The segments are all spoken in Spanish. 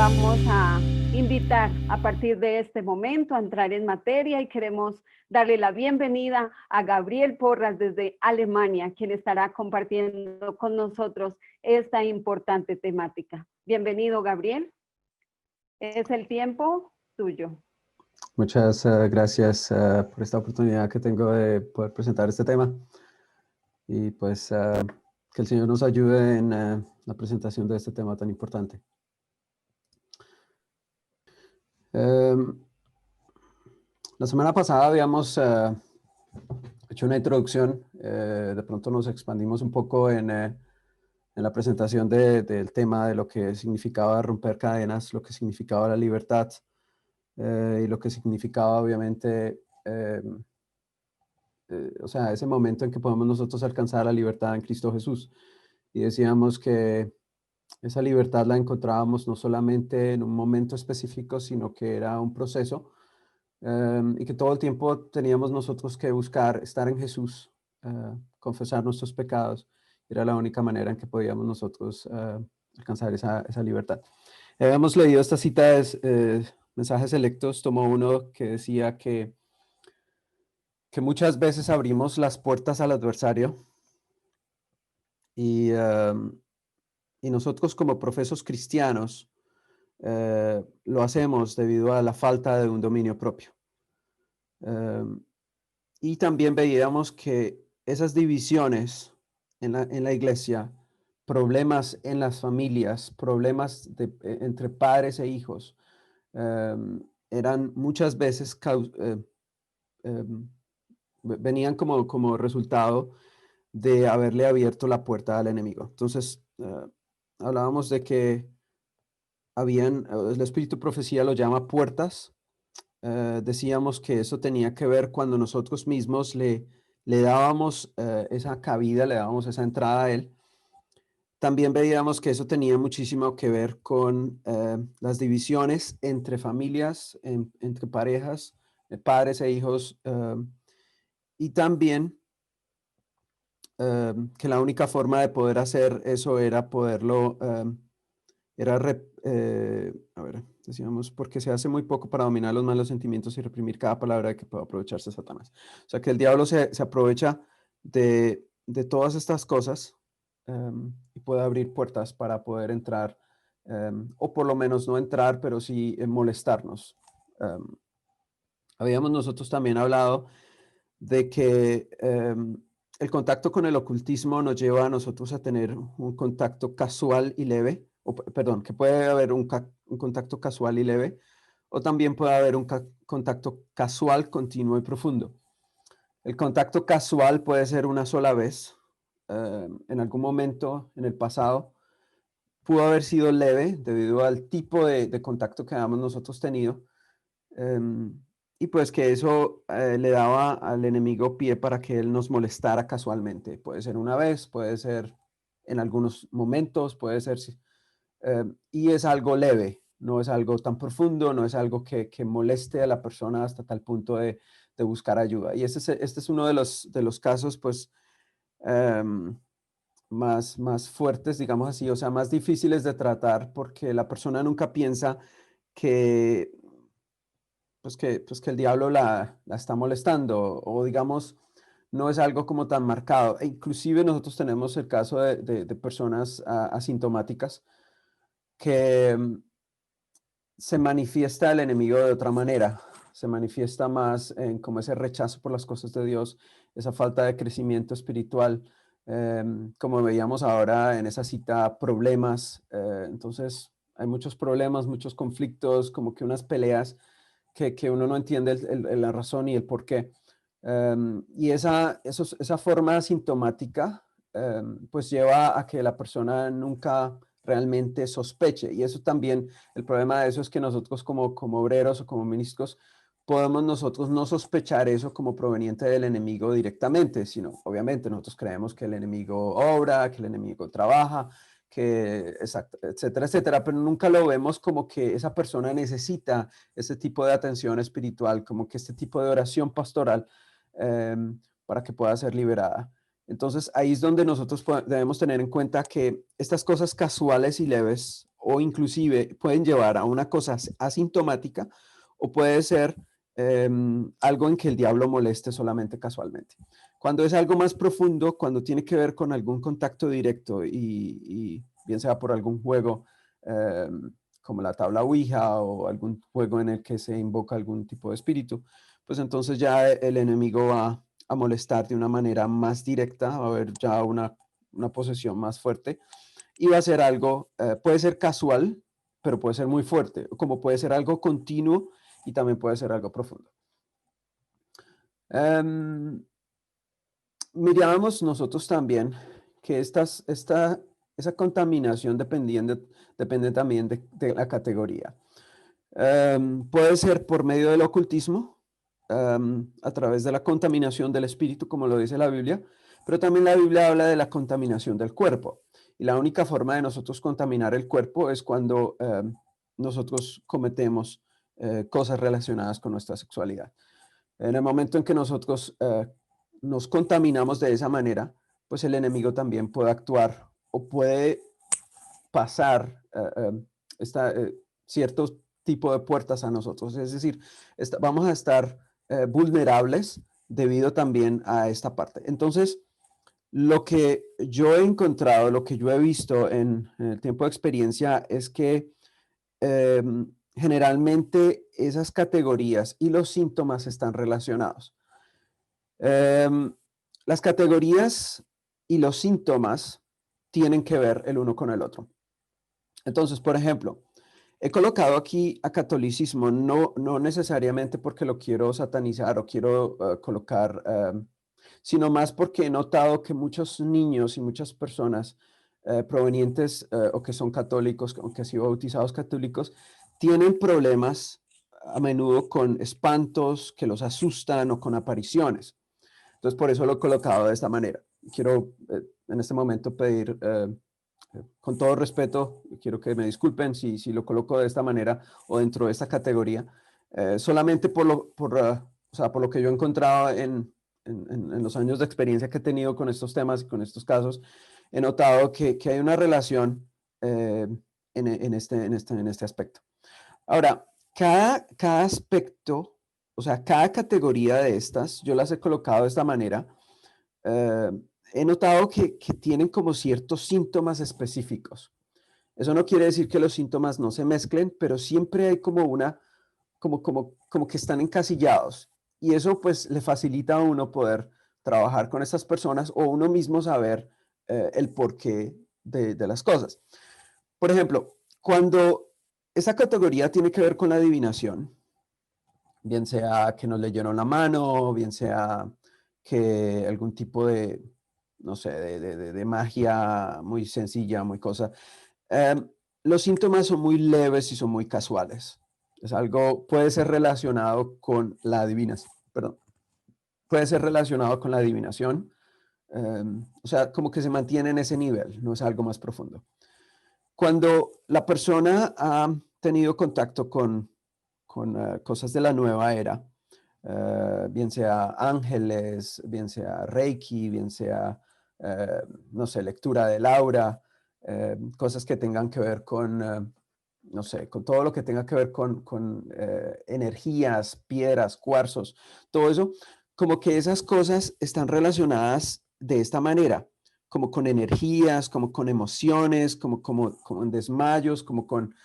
vamos a invitar a partir de este momento a entrar en materia y queremos darle la bienvenida a Gabriel Porras desde Alemania, quien estará compartiendo con nosotros esta importante temática. Bienvenido, Gabriel. Es el tiempo tuyo. Muchas gracias por esta oportunidad que tengo de poder presentar este tema y pues que el Señor nos ayude en la presentación de este tema tan importante. La semana pasada habíamos hecho una introducción, de pronto nos expandimos un poco en la presentación del tema de lo que significaba romper cadenas, lo que significaba la libertad y lo que significaba obviamente, o sea, ese momento en que podemos nosotros alcanzar la libertad en Cristo Jesús. Y decíamos que esa libertad la encontrábamos no solamente en un momento específico, sino que era un proceso y que todo el tiempo teníamos nosotros que buscar estar en Jesús, confesar nuestros pecados. Era la única manera en que podíamos nosotros alcanzar esa libertad. Habíamos leído esta cita de Mensajes Selectos, tomo uno que decía que muchas veces abrimos las puertas al adversario y nosotros como profesos cristianos lo hacemos debido a la falta de un dominio propio. Y también veíamos que esas divisiones en la iglesia, problemas en las familias, problemas entre padres e hijos, eran muchas veces venían como resultado de haberle abierto la puerta al enemigo. Entonces, hablábamos de que el espíritu profecía lo llama puertas. Decíamos que eso tenía que ver cuando nosotros mismos le dábamos esa cabida, le dábamos esa entrada a él. También veíamos que eso tenía muchísimo que ver con las divisiones entre familias, entre parejas, padres e hijos, y también que la única forma de poder hacer eso era poderlo, a ver, decíamos, porque se hace muy poco para dominar los malos sentimientos y reprimir cada palabra de que pueda aprovecharse Satanás. O sea, que el diablo se aprovecha de todas estas cosas y puede abrir puertas para poder entrar, o por lo menos no entrar, pero sí molestarnos. Habíamos nosotros también hablado de que el contacto con el ocultismo nos lleva a nosotros a tener un contacto casual y leve, perdón, que puede haber un contacto casual y leve, o también puede haber un contacto casual, continuo y profundo. El contacto casual puede ser una sola vez, en algún momento en el pasado, pudo haber sido leve debido al tipo de contacto que habíamos nosotros tenido, y pues que eso le daba al enemigo pie para que él nos molestara casualmente. Puede ser una vez, puede ser en algunos momentos, puede ser, y es algo leve, no es algo tan profundo, no es algo que moleste a la persona hasta tal punto de buscar ayuda. Y este es uno de los casos, pues, más fuertes, digamos así, o sea, más difíciles de tratar porque la persona nunca piensa que que el diablo la está molestando, o digamos, no es algo como tan marcado. E inclusive nosotros tenemos el caso de personas asintomáticas que se manifiesta el enemigo de otra manera, se manifiesta más en como ese rechazo por las cosas de Dios, esa falta de crecimiento espiritual, como veíamos ahora en esa cita, problemas. Entonces, hay muchos problemas, muchos conflictos, como que unas peleas que uno no entiende la razón y el por qué. Y esa forma sintomática pues lleva a que la persona nunca realmente sospeche. Y eso también, el problema de eso es que nosotros como obreros o como ministros podemos nosotros no sospechar eso como proveniente del enemigo directamente, sino obviamente nosotros creemos que el enemigo obra, que el enemigo trabaja, etcétera, etcétera, pero nunca lo vemos como que esa persona necesita ese tipo de atención espiritual, como que este tipo de oración pastoral para que pueda ser liberada. Entonces ahí es donde nosotros debemos tener en cuenta que estas cosas casuales y leves o inclusive pueden llevar a una cosa asintomática o puede ser algo en que el diablo moleste solamente casualmente. Cuando es algo más profundo, cuando tiene que ver con algún contacto directo y bien sea por algún juego como la tabla Ouija o algún juego en el que se invoca algún tipo de espíritu, pues entonces ya el enemigo va a molestar de una manera más directa, va a haber ya una posesión más fuerte y va a ser algo, puede ser casual, pero puede ser muy fuerte, como puede ser algo continuo y también puede ser algo profundo. Mirábamos nosotros también que esa contaminación depende también de la categoría. Puede ser por medio del ocultismo, a través de la contaminación del espíritu, como lo dice la Biblia, pero también la Biblia habla de la contaminación del cuerpo. Y la única forma de nosotros contaminar el cuerpo es cuando nosotros cometemos cosas relacionadas con nuestra sexualidad. En el momento en que nosotros nos contaminamos de esa manera, pues el enemigo también puede actuar o puede pasar cierto tipo de puertas a nosotros. Es decir, vamos a estar vulnerables debido también a esta parte. Entonces, lo que yo he encontrado, lo que yo he visto en el tiempo de experiencia es que generalmente esas categorías y los síntomas están relacionados. Las categorías y los síntomas tienen que ver el uno con el otro. Entonces, por ejemplo, he colocado aquí a catolicismo, no necesariamente porque lo quiero satanizar o quiero colocar, sino más porque he notado que muchos niños y muchas personas provenientes o que son católicos, o que han sido bautizados católicos, tienen problemas a menudo con espantos que los asustan o con apariciones. Entonces, por eso lo he colocado de esta manera. Quiero en este momento pedir, con todo respeto, quiero que me disculpen si lo coloco de esta manera o dentro de esta categoría, solamente por lo que yo he encontrado en los años de experiencia que he tenido con estos temas y con estos casos, he notado que hay una relación en este aspecto. Ahora, cada aspecto, o sea, cada categoría de estas, yo las he colocado de esta manera. He notado que tienen como ciertos síntomas específicos. Eso no quiere decir que los síntomas no se mezclen, pero siempre hay como que están encasillados. Y eso pues le facilita a uno poder trabajar con estas personas o uno mismo saber el porqué de las cosas. Por ejemplo, cuando esa categoría tiene que ver con la adivinación, bien sea que nos leyeron la mano, bien sea que algún tipo de, no sé, de magia muy sencilla, muy cosa. Los síntomas son muy leves y son muy casuales. Es algo, puede ser relacionado con la adivinación, perdón, puede ser relacionado con la adivinación. O sea, como que se mantiene en ese nivel, no es algo más profundo. Cuando la persona ha tenido contacto con cosas de la nueva era, bien sea ángeles, bien sea Reiki, bien sea, no sé, lectura del aura, cosas que tengan que ver con, no sé, con todo lo que tenga que ver con energías, piedras, cuarzos, todo eso, como que esas cosas están relacionadas de esta manera, como con energías, como con emociones, como en desmayos, como con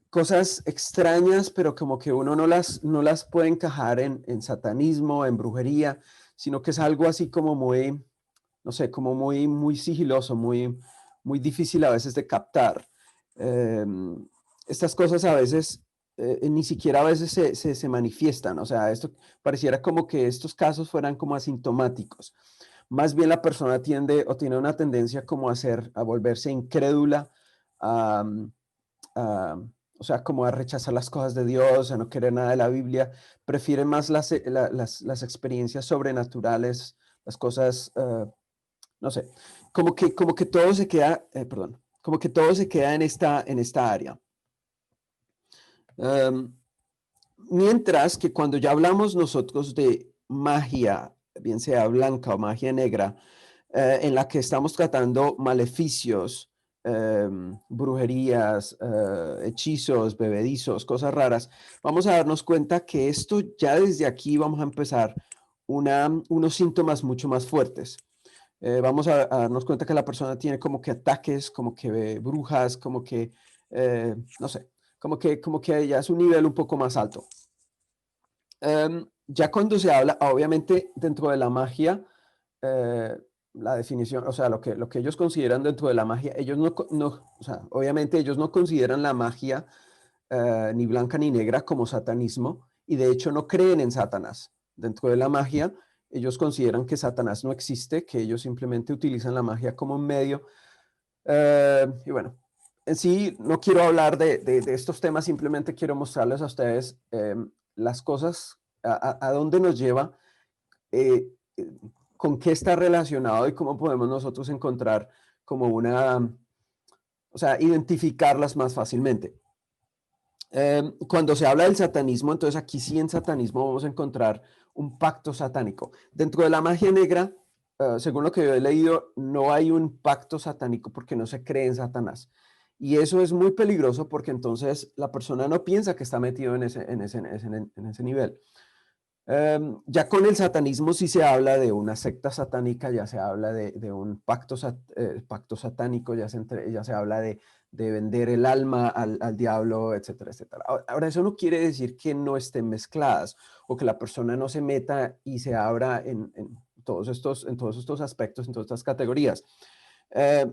cosas extrañas, pero como que uno no las puede encajar en satanismo, en brujería, sino que es algo así como muy, no sé, como muy sigiloso, muy difícil a veces de captar. Estas cosas a veces, ni siquiera a veces se manifiestan, o sea, esto pareciera como que estos casos fueran como asintomáticos. Más bien la persona tiende o tiene una tendencia como a volverse incrédula, a, a, o sea, como a rechazar las cosas de Dios, a no querer nada de la Biblia, prefiere más las experiencias sobrenaturales, las cosas, no sé, como que todo se queda, perdón, como que todo se queda en esta área. Mientras que cuando ya hablamos nosotros de magia, bien sea blanca o magia negra, en la que estamos tratando maleficios, brujerías, hechizos, bebedizos, cosas raras, vamos a darnos cuenta que esto ya desde aquí vamos a empezar unos síntomas mucho más fuertes. Vamos a darnos cuenta que la persona tiene como que ataques, como que ve brujas, como que, no sé, como que ya es un nivel un poco más alto. Ya cuando se habla, obviamente dentro de la magia, eh, la definición, o sea, lo que ellos consideran dentro de la magia, ellos o sea, obviamente ellos no consideran la magia ni blanca ni negra como satanismo, y de hecho no creen en Satanás. Dentro de la magia, ellos consideran que Satanás no existe, que ellos simplemente utilizan la magia como un medio. Y bueno, en sí no quiero hablar de estos temas, simplemente quiero mostrarles a ustedes las cosas, a dónde nos lleva, eh, eh, con qué está relacionado y cómo podemos nosotros encontrar como o sea, identificarlas más fácilmente. Cuando se habla del satanismo, entonces aquí sí en satanismo vamos a encontrar un pacto satánico. Dentro de la magia negra, según lo que yo he leído, no hay un pacto satánico porque no se cree en Satanás. Y eso es muy peligroso porque entonces la persona no piensa que está metido en ese nivel. Ya con el satanismo sí se habla de una secta satánica, ya se habla de un pacto satánico, ya se habla de vender el alma al diablo, etcétera, etcétera. Ahora, eso no quiere decir que no estén mezcladas o que la persona no se meta y se abra en todos estos aspectos, en todas estas categorías. Eh,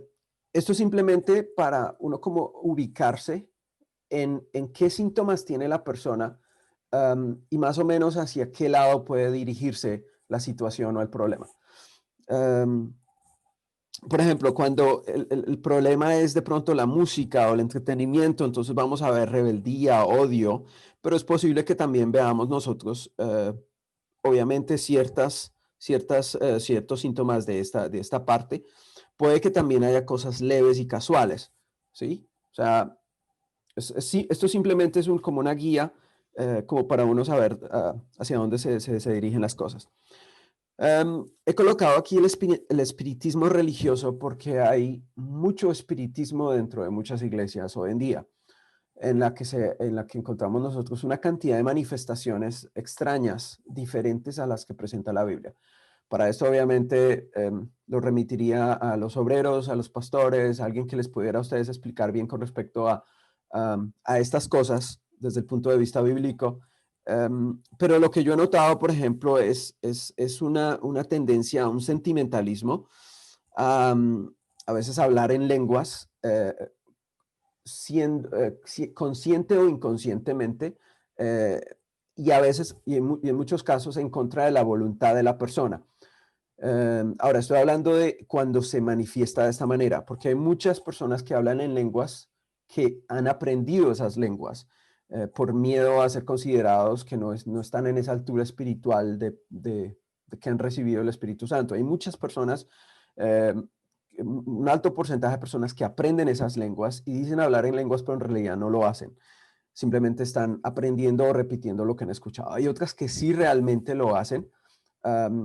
Esto es simplemente para uno como ubicarse en qué síntomas tiene la persona, y más o menos hacia qué lado puede dirigirse la situación o el problema. Um, por ejemplo, cuando el problema es de pronto la música o el entretenimiento, entonces vamos a ver rebeldía, odio, pero es posible que también veamos nosotros, obviamente, ciertos síntomas de esta parte. Puede que también haya cosas leves y casuales, ¿sí? O sea, sí, esto simplemente es como una guía, como para uno saber hacia dónde se dirigen las cosas. He colocado aquí el espiritismo religioso porque hay mucho espiritismo dentro de muchas iglesias hoy en día, en la que encontramos nosotros una cantidad de manifestaciones extrañas, diferentes a las que presenta la Biblia. Para esto, obviamente, lo remitiría a los obreros, a los pastores, a alguien que les pudiera a ustedes explicar bien con respecto a estas cosas desde el punto de vista bíblico. Pero lo que yo he notado, por ejemplo, es una tendencia a un sentimentalismo, a veces hablar en lenguas, consciente o inconscientemente, eh, y a veces, y en muchos casos, en contra de la voluntad de la persona. Ahora estoy hablando de cuando se manifiesta de esta manera, porque hay muchas personas que hablan en lenguas que han aprendido esas lenguas por miedo a ser considerados que no están en esa altura espiritual de que han recibido el Espíritu Santo. Hay muchas personas, eh, un alto porcentaje de personas que aprenden esas lenguas y dicen hablar en lenguas, pero en realidad no lo hacen. Simplemente están aprendiendo o repitiendo lo que han escuchado. Hay otras que sí realmente lo hacen.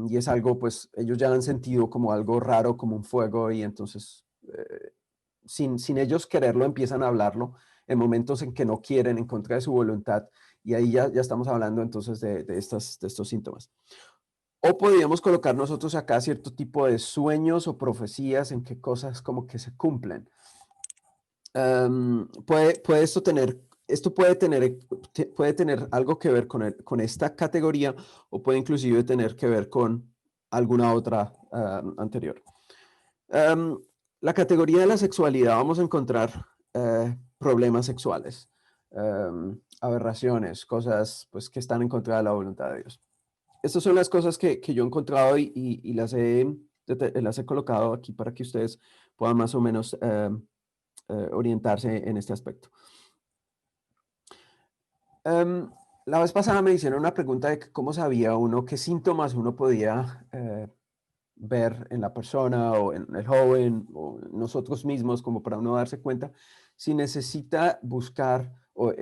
Y es algo, pues ellos ya han sentido como algo raro, como un fuego, y entonces sin ellos quererlo empiezan a hablarlo en momentos en que no quieren, en contra de su voluntad, y ahí ya estamos hablando entonces de estos síntomas. O podríamos colocar nosotros acá cierto tipo de sueños o profecías en que cosas como que se cumplen. Puede esto puede tener algo que ver con esta categoría, o puede inclusive tener que ver con alguna otra anterior. Um, la categoría de la sexualidad, vamos a encontrar problemas sexuales, aberraciones, cosas pues, que están en contra de la voluntad de Dios. Estas son las cosas que yo he encontrado y las he colocado aquí para que ustedes puedan más o menos orientarse en este aspecto. La vez pasada me hicieron una pregunta de cómo sabía uno qué síntomas uno podía ver en la persona o en el joven o en nosotros mismos, como para uno darse cuenta si necesita buscar o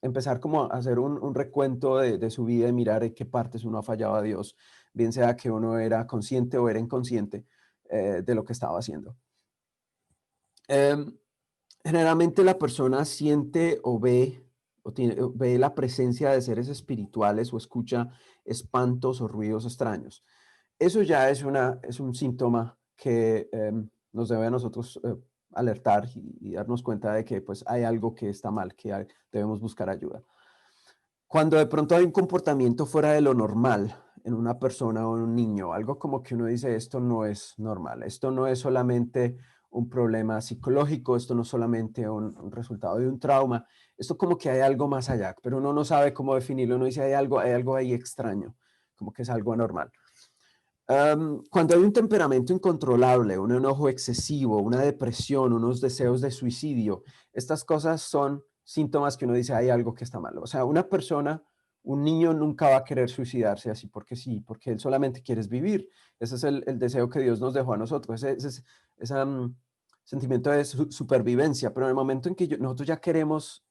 empezar como a hacer un recuento de su vida y mirar en qué partes uno ha fallado a Dios, bien sea que uno era consciente o era inconsciente de lo que estaba haciendo. generalmente la persona siente o ve la presencia de seres espirituales o escucha espantos o ruidos extraños. Eso ya es un síntoma que nos debe a nosotros alertar y darnos cuenta de que pues, hay algo que está mal, debemos buscar ayuda. Cuando de pronto hay un comportamiento fuera de lo normal en una persona o en un niño, algo como que uno dice, esto no es normal, esto no es solamente un problema psicológico, esto no es solamente un resultado de un trauma, esto como que hay algo más allá, pero uno no sabe cómo definirlo, uno dice, hay algo ahí extraño, como que es algo anormal. Cuando hay un temperamento incontrolable, un enojo excesivo, una depresión, unos deseos de suicidio, estas cosas son síntomas que uno dice hay algo que está mal. O sea, una persona, un niño nunca va a querer suicidarse así porque sí, porque él solamente quiere vivir. Ese es el deseo que Dios nos dejó a nosotros, ese sentimiento de supervivencia. Pero en el momento en que nosotros ya queremos,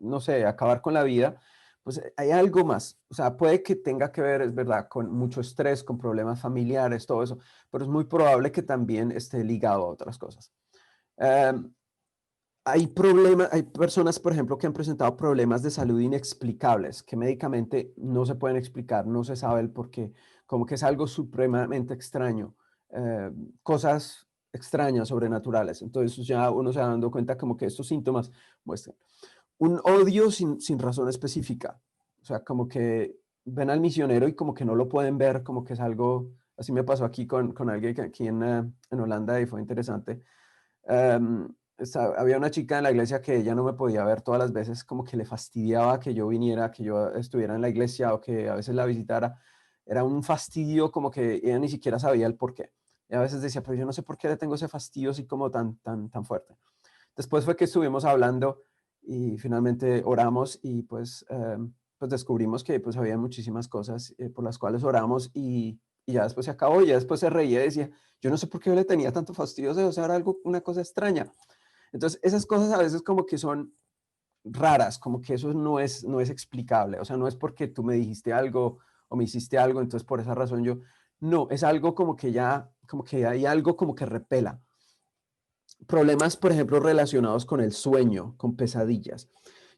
no sé, acabar con la vida, pues hay algo más. O sea, puede que tenga que ver, es verdad, con mucho estrés, con problemas familiares, todo eso, pero es muy probable que también esté ligado a otras cosas. Em, hay problemas, hay personas, por ejemplo, que han presentado problemas de salud inexplicables, que médicamente no se pueden explicar, no se sabe el por qué, como que es algo supremamente extraño, cosas extrañas, sobrenaturales. Entonces ya uno se va dando cuenta como que estos síntomas muestran un odio sin razón específica. O sea, como que ven al misionero y como que no lo pueden ver, como que es algo, así me pasó aquí con alguien aquí en Holanda y fue interesante. Em, Había una chica en la iglesia que ella no me podía ver todas las veces, como que le fastidiaba que yo viniera, que yo estuviera en la iglesia o que a veces la visitara. Era un fastidio como que ella ni siquiera sabía el por qué. Y a veces decía, pero yo no sé por qué le tengo ese fastidio así como tan fuerte. Después fue que estuvimos hablando y finalmente oramos y pues descubrimos que pues había muchísimas cosas por las cuales oramos y ya después se acabó, ya después se reía y decía, yo no sé por qué yo le tenía tanto fastidio, o sea, era algo, una cosa extraña. Entonces, esas cosas a veces como que son raras, como que eso no es explicable, o sea, no es porque tú me dijiste algo o me hiciste algo, entonces por esa razón yo, no, es algo como que hay algo como que repela. Problemas, por ejemplo, relacionados con el sueño, con pesadillas.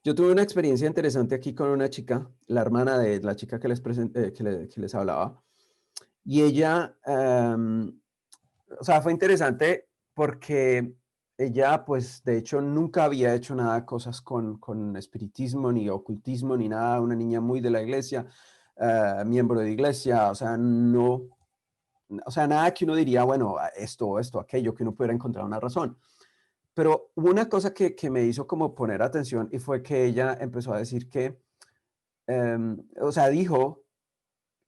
Yo tuve una experiencia interesante aquí con una chica, la hermana de la chica que que les hablaba, y ella, o sea, fue interesante porque ella, pues, de hecho, nunca había hecho nada, cosas con espiritismo, ni ocultismo, ni nada, una niña muy de la iglesia, miembro de iglesia, o sea, no, o sea, nada que uno diría, bueno, esto, aquello, que uno pudiera encontrar una razón. Pero hubo una cosa que me hizo como poner atención y fue que ella empezó a decir que, o sea, dijo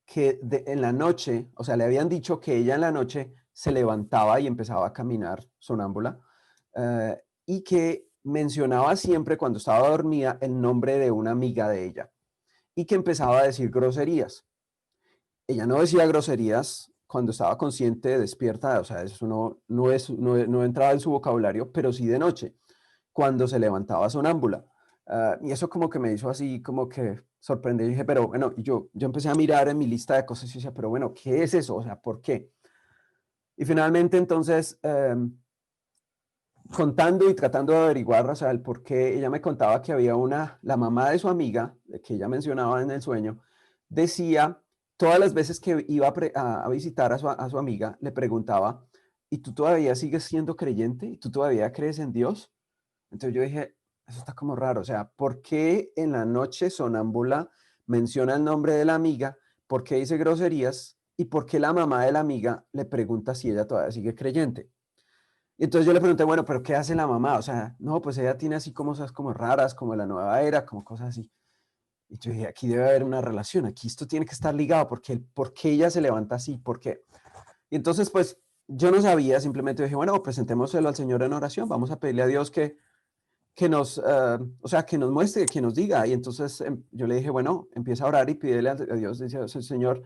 que en la noche, o sea, le habían dicho que ella en la noche se levantaba y empezaba a caminar sonámbula y que mencionaba siempre cuando estaba dormida el nombre de una amiga de ella y que empezaba a decir groserías. Ella no decía groserías cuando estaba consciente, despierta, o sea, eso no entraba en su vocabulario, pero sí de noche, cuando se levantaba sonámbula. Y eso como que me hizo así, como que sorprendí, y dije, pero bueno, y yo empecé a mirar en mi lista de cosas y decía, pero bueno, ¿qué es eso? O sea, ¿por qué? Y finalmente entonces, contando y tratando de averiguar, o sea, el por qué, ella me contaba que había la mamá de su amiga, que ella mencionaba en el sueño, decía, todas las veces que iba a visitar a su amiga, le preguntaba, ¿y tú todavía sigues siendo creyente? ¿Y tú todavía crees en Dios? Entonces yo dije, eso está como raro, o sea, ¿por qué en la noche sonámbula menciona el nombre de la amiga? ¿Por qué dice groserías? ¿Y por qué la mamá de la amiga le pregunta si ella todavía sigue creyente? Y entonces yo le pregunté, bueno, pero ¿qué hace la mamá? O sea, no, pues ella tiene así como cosas como raras, como la nueva era, como cosas así. Y yo dije, aquí debe haber una relación, aquí esto tiene que estar ligado, porque ¿por qué ella se levanta así? ¿Por qué? Y entonces, pues, yo no sabía, simplemente dije, bueno, presentémoselo al Señor en oración, vamos a pedirle a Dios que nos, o sea, que nos muestre, que nos diga. Y entonces yo le dije, bueno, empieza a orar y pídele a Dios, dice, Señor,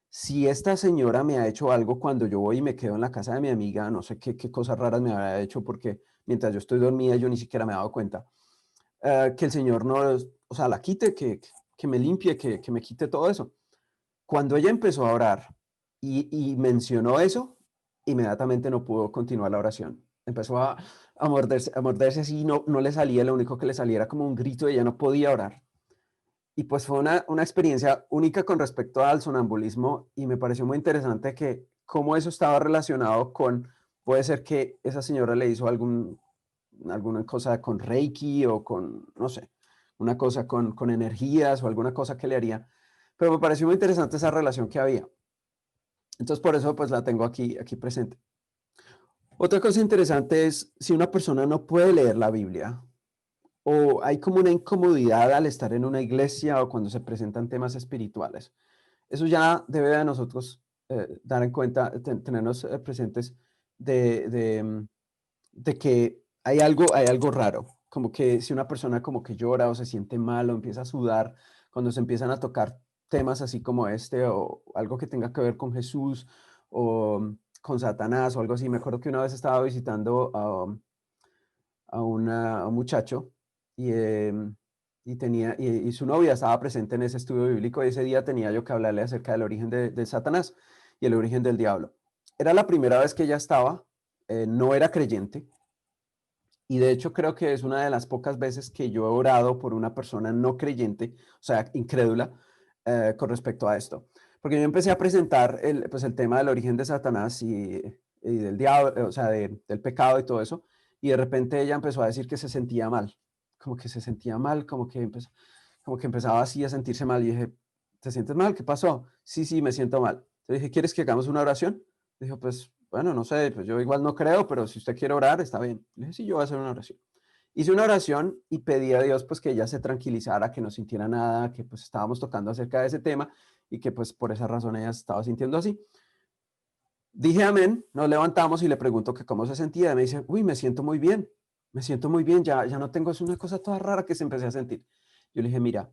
si esta señora me ha hecho algo cuando yo voy y me quedo en la casa de mi amiga, no sé qué cosas raras me habrá hecho porque mientras yo estoy dormida yo ni siquiera me he dado cuenta, que el Señor no, o sea, la quite, que me limpie, que me quite todo eso. Cuando ella empezó a orar y mencionó eso, inmediatamente no pudo continuar la oración. empezó a morderse así, no le salía, lo único que le salía era como un grito y ella no podía orar. Y pues fue una experiencia única con respecto al sonambulismo y me pareció muy interesante que cómo eso estaba relacionado con, puede ser que esa señora le hizo alguna cosa con Reiki o con, no sé, una cosa con energías o alguna cosa que le haría. Pero me pareció muy interesante esa relación que había. Entonces por eso pues la tengo aquí presente. Otra cosa interesante es si una persona no puede leer la Biblia o hay como una incomodidad al estar en una iglesia o cuando se presentan temas espirituales. Eso ya debe de nosotros dar en cuenta, tenernos presentes de que hay algo raro, como que si una persona como que llora o se siente mal o empieza a sudar cuando se empiezan a tocar temas así como este o algo que tenga que ver con Jesús o con Satanás o algo así. Me acuerdo que una vez estaba visitando a un muchacho y, y su novia estaba presente en ese estudio bíblico y ese día tenía yo que hablarle acerca del origen de Satanás y el origen del diablo. Era la primera vez que ella estaba, no era creyente y de hecho creo que es una de las pocas veces que yo he orado por una persona no creyente, o sea, incrédula, con respecto a esto. Porque yo empecé a presentar pues el tema del origen de Satanás y del diablo, o sea, del pecado y todo eso. Y de repente ella empezó a decir que se sentía mal, como que se sentía mal, como que empezaba así a sentirse mal. Y dije, ¿te sientes mal? ¿Qué pasó? Sí, sí, me siento mal. Entonces dije, ¿quieres que hagamos una oración? Dijo, pues, bueno, no sé, pues yo igual no creo, pero si usted quiere orar, está bien. Le dije, sí, yo voy a hacer una oración. Hice una oración y pedí a Dios pues que ella se tranquilizara, que no sintiera nada, que pues estábamos tocando acerca de ese tema y que pues por esa razón ella se estaba sintiendo así. Dije amén, nos levantamos y le pregunto que cómo se sentía. Y me dice, uy, me siento muy bien, ya no tengo, es una cosa toda rara que se empecé a sentir. Yo le dije, mira,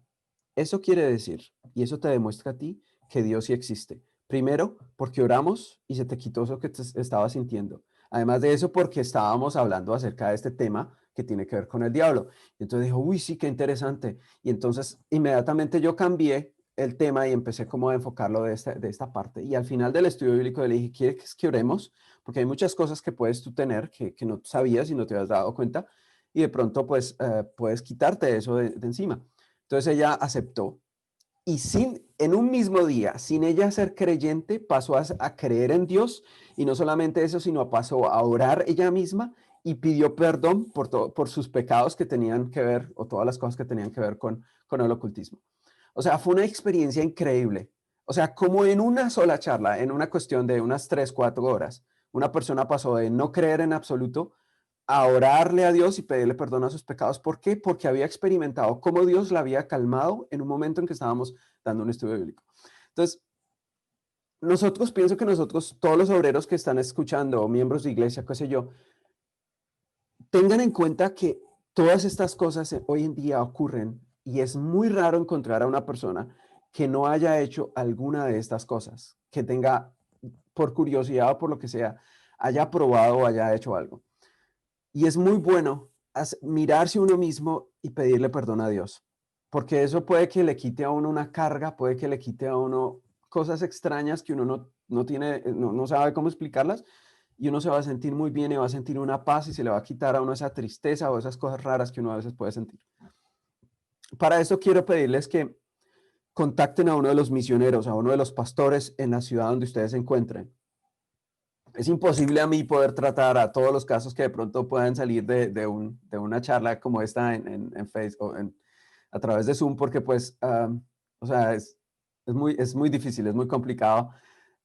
eso quiere decir, y eso te demuestra a ti que Dios sí existe. Primero, porque oramos y se te quitó eso que te estaba sintiendo. Además de eso, porque estábamos hablando acerca de este tema que tiene que ver con el diablo. Y entonces dijo, uy, sí, qué interesante. Y entonces inmediatamente yo cambié el tema y empecé como a enfocarlo de esta parte. Y al final del estudio bíblico le dije, ¿quieres que oremos? Porque hay muchas cosas que puedes tú tener que no sabías y no te habías dado cuenta. Y de pronto, pues, puedes quitarte eso de encima. Entonces ella aceptó y en un mismo día, sin ella ser creyente, pasó a creer en Dios y no solamente eso, sino pasó a orar ella misma y pidió perdón por sus pecados que tenían que ver, o todas las cosas que tenían que ver con el ocultismo. O sea, fue una experiencia increíble. O sea, como en una sola charla, en una cuestión de unas 3, 4 horas, una persona pasó de no creer en absoluto a orarle a Dios y pedirle perdón a sus pecados. ¿Por qué? Porque había experimentado cómo Dios la había calmado en un momento en que estábamos dando un estudio bíblico. Entonces, pienso que nosotros, todos los obreros que están escuchando, o miembros de iglesia, qué sé yo, tengan en cuenta que todas estas cosas hoy en día ocurren y es muy raro encontrar a una persona que no haya hecho alguna de estas cosas, que tenga, por curiosidad o por lo que sea, haya probado o haya hecho algo. Y es muy bueno mirarse uno mismo y pedirle perdón a Dios, porque eso puede que le quite a uno una carga, puede que le quite a uno cosas extrañas que uno no tiene, no sabe cómo explicarlas, y uno se va a sentir muy bien y va a sentir una paz y se le va a quitar a uno esa tristeza o esas cosas raras que uno a veces puede sentir. Para eso quiero pedirles que contacten a uno de los misioneros, a uno de los pastores en la ciudad donde ustedes se encuentren. Es imposible a mí poder tratar a todos los casos que de pronto puedan salir de una charla como esta en Facebook, a través de Zoom, porque pues, o sea, es muy difícil, es muy complicado.